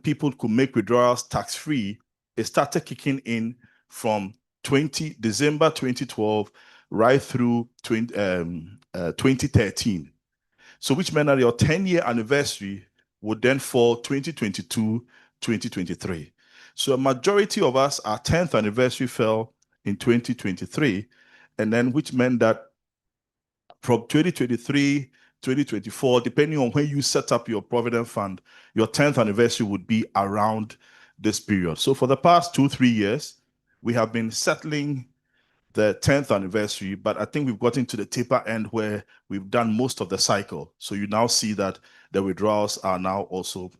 [SPEAKER 15] people could make withdrawals tax-free, it started kicking in from December 2012 right through 2013. So which meant that your 10-year anniversary would then fall 2022, 2023. So a majority of us, our 10th anniversary fell in 2023, and then which meant that from 2023, 2024, depending on when you set up your Provident Fund, your 10th anniversary would be around this period. So for the past 2-3 years, we have been settling the 10th anniversary, but I think we've gotten to the taper end where we've done most of the cycle. So you now see that the withdrawals are now also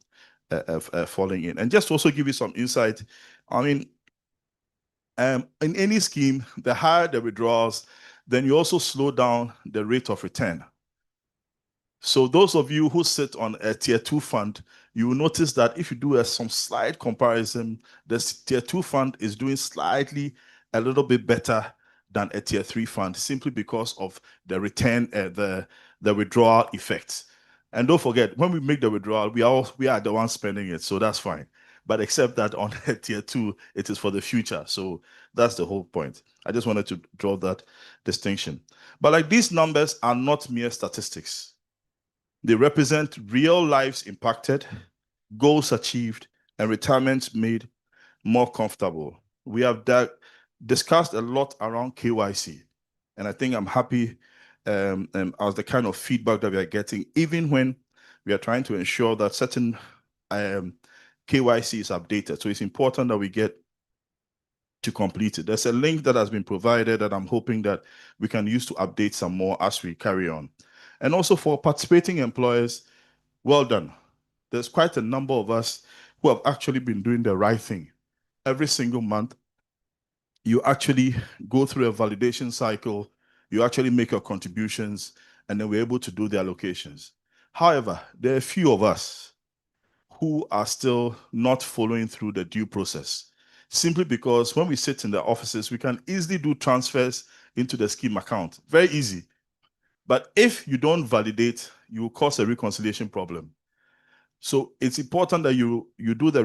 [SPEAKER 15] falling in. And just to also give you some insight, I mean, in any scheme, the higher the withdrawals, then you also slow down the rate of return. So those of you who sit on a tier 2 fund, you will notice that if you do some slight comparison, the tier 2 fund is doing slightly a little bit better than a tier 3 fund, simply because of the return, the withdrawal effects. And don't forget, when we make the withdrawal, we are the ones spending it, so that's fine. But except that on a tier 2, it is for the future. So that's the whole point. I just wanted to draw that distinction. But like, these numbers are not mere statistics. They represent real lives impacted, goals achieved, and retirements made more comfortable. We have discussed a lot around KYC, and I think I'm happy as the kind of feedback that we are getting, even when we are trying to ensure that certain KYC is updated. So it's important that we get to complete it. There's a link that has been provided that I'm hoping that we can use to update some more as we carry on. And also for participating employers, well done. There's quite a number of us who have actually been doing the right thing. Every single month, you actually go through a validation cycle, you actually make your contributions, and then we're able to do the allocations. However, there are a few of us who are still not following through the due process, simply because when we sit in the offices, we can easily do transfers into the scheme account. Very easy. But if you don't validate, you will cause a reconciliation problem. So it's important that you do the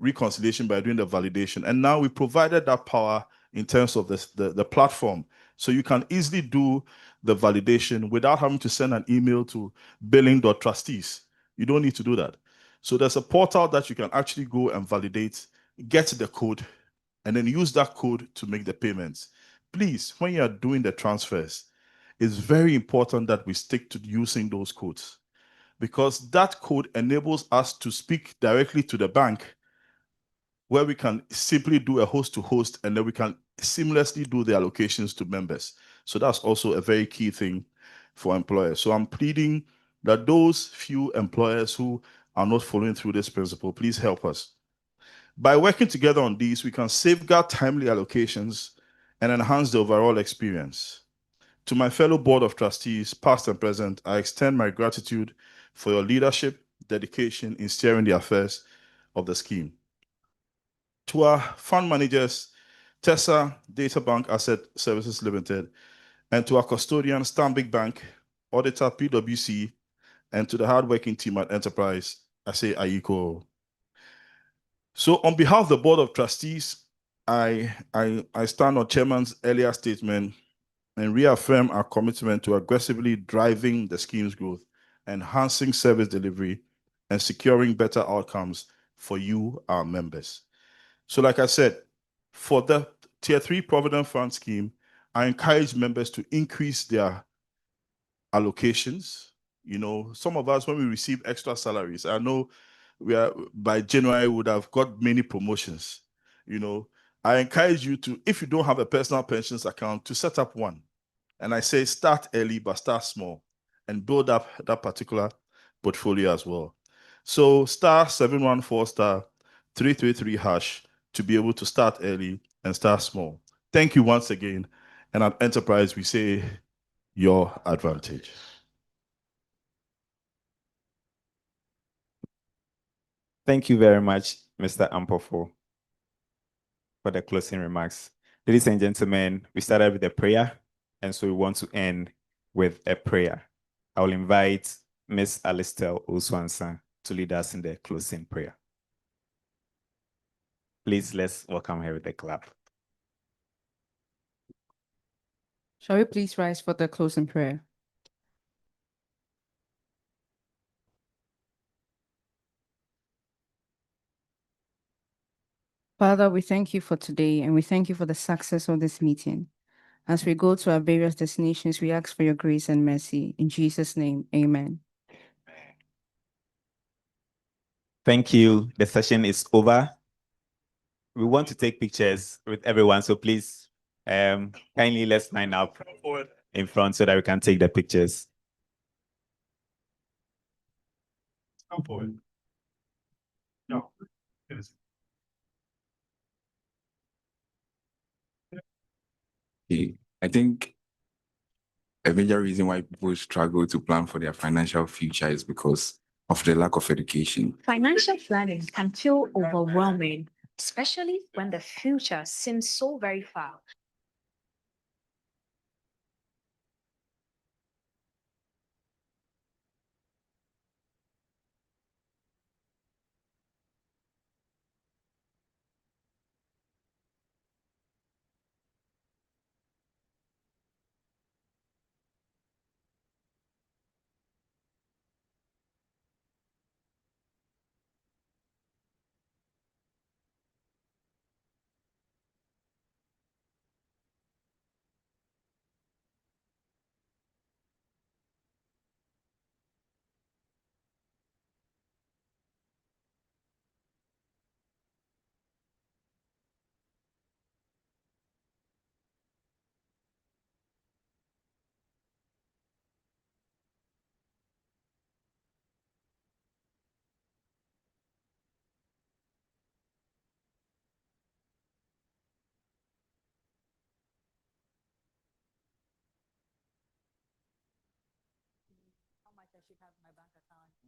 [SPEAKER 15] reconciliation by doing the validation. And now we provided that power in terms of the platform. So you can easily do the validation without having to send an email to billing.trustees. You don't need to do that. So there's a portal that you can actually go and validate, get the code, and then use that code to make the payments. Please, when you are doing the transfers, it's very important that we stick to using those codes, because that code enables us to speak directly to the bank, where we can simply do a host to host, and then we can seamlessly do the allocations to members. So that's also a very key thing for employers. So I'm pleading that those few employers who are not following through this principle, please help us. By working together on these, we can safeguard timely allocations and enhance the overall experience. To my fellow Board of Trustees, past and present, I extend my gratitude for your leadership, dedication in steering the affairs of the scheme. To our fund managers, Tessa Data Bank Asset Services Limited, and to our custodian, Stanbic Bank, auditor PwC, and to the hardworking team at Enterprise, I say Ayiko. So on behalf of the Board of Trustees, I stand on Chairman's earlier statement and reaffirm our commitment to aggressively driving the scheme's growth, enhancing service delivery, and securing better outcomes for you, our members. So like I said, for the Tier 3 Provident Fund scheme, I encourage members to increase their allocations. You know, some of us, when we receive extra salaries, I know by January would have got many promotions. You know, I encourage you to, if you don't have a personal pensions account, to set up one. And I say start early, but start small and build up that particular portfolio as well. So *714*333# to be able to start early and start small. Thank you once again. And at Enterprise, we say your advantage.
[SPEAKER 1] Thank you very much, Mr. Ampofo, for the closing remarks. Ladies and gentlemen, we started with a prayer, and so we want to end with a prayer. I will invite Ms. Alistair Oswansa to lead us in the closing prayer. Please, let's welcome her with a clap.
[SPEAKER 16] Shall we please rise for the closing prayer? Father, we thank you for today and we thank you for the success of this meeting. As we go to our various destinations, we ask for your grace and mercy. In Jesus' name, amen.
[SPEAKER 1] Thank you. The session is over. We want to take pictures with everyone, so please kindly let's line up in front so that we can take the pictures.
[SPEAKER 15] Come forward. No.
[SPEAKER 17] I think a major reason why people struggle to plan for their financial future is because of the lack of education.
[SPEAKER 18] Financial planning can feel overwhelming, especially when the future seems so very far.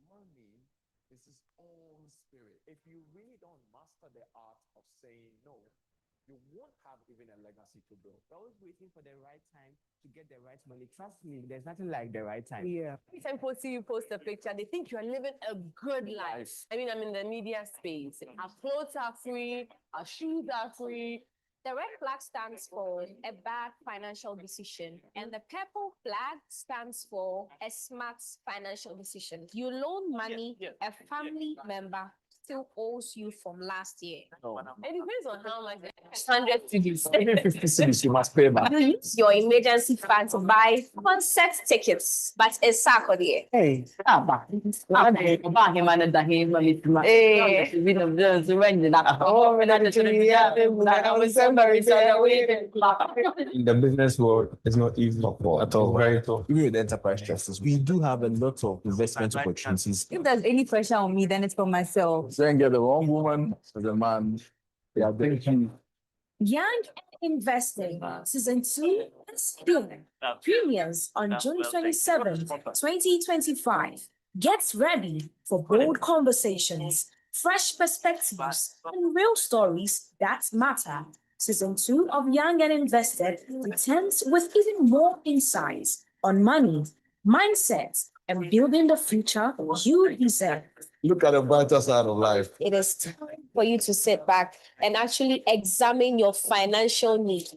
[SPEAKER 2] Money is his own spirit. If you really don't master the art of saying no, you won't have even a legacy to build. You're always waiting for the right time to get the right money. Trust me, there's nothing like the right time.
[SPEAKER 19] Yeah. Every time people see you post a picture, they think you're living a good life. I mean, I'm in the media space. Our clothes are free, our shoes are free.
[SPEAKER 18] The red flag stands for a bad financial decision, and the purple flag stands for a smart financial decision. You loan money, a family member still owes you from last year.
[SPEAKER 2] No.
[SPEAKER 19] It depends on how much. 100 CDs.
[SPEAKER 2] Every 50 cents you must pay back.
[SPEAKER 18] You use your emergency fund to buy concert tickets, but it's Saturday.
[SPEAKER 11] Hey,
[SPEAKER 2] In the business world, it's not easy at all. Very tough. Even with enterprise trustees, we do have a lot of investment opportunities.
[SPEAKER 20] If there's any pressure on me, then it's for myself.
[SPEAKER 2] Don't get the wrong woman as a man. Yeah, thank you.
[SPEAKER 18] Young Investing Season 2 is here. Premieres on June 27th, 2025. Get ready for bold conversations,
[SPEAKER 21] fresh perspectives, and real stories that matter. Season 2 of Young and Invested returns with even more insights on money, mindset, and building the future you deserve.
[SPEAKER 2] Look at the brighter side of life.
[SPEAKER 18] It is time for you to sit back and actually examine your financial needs.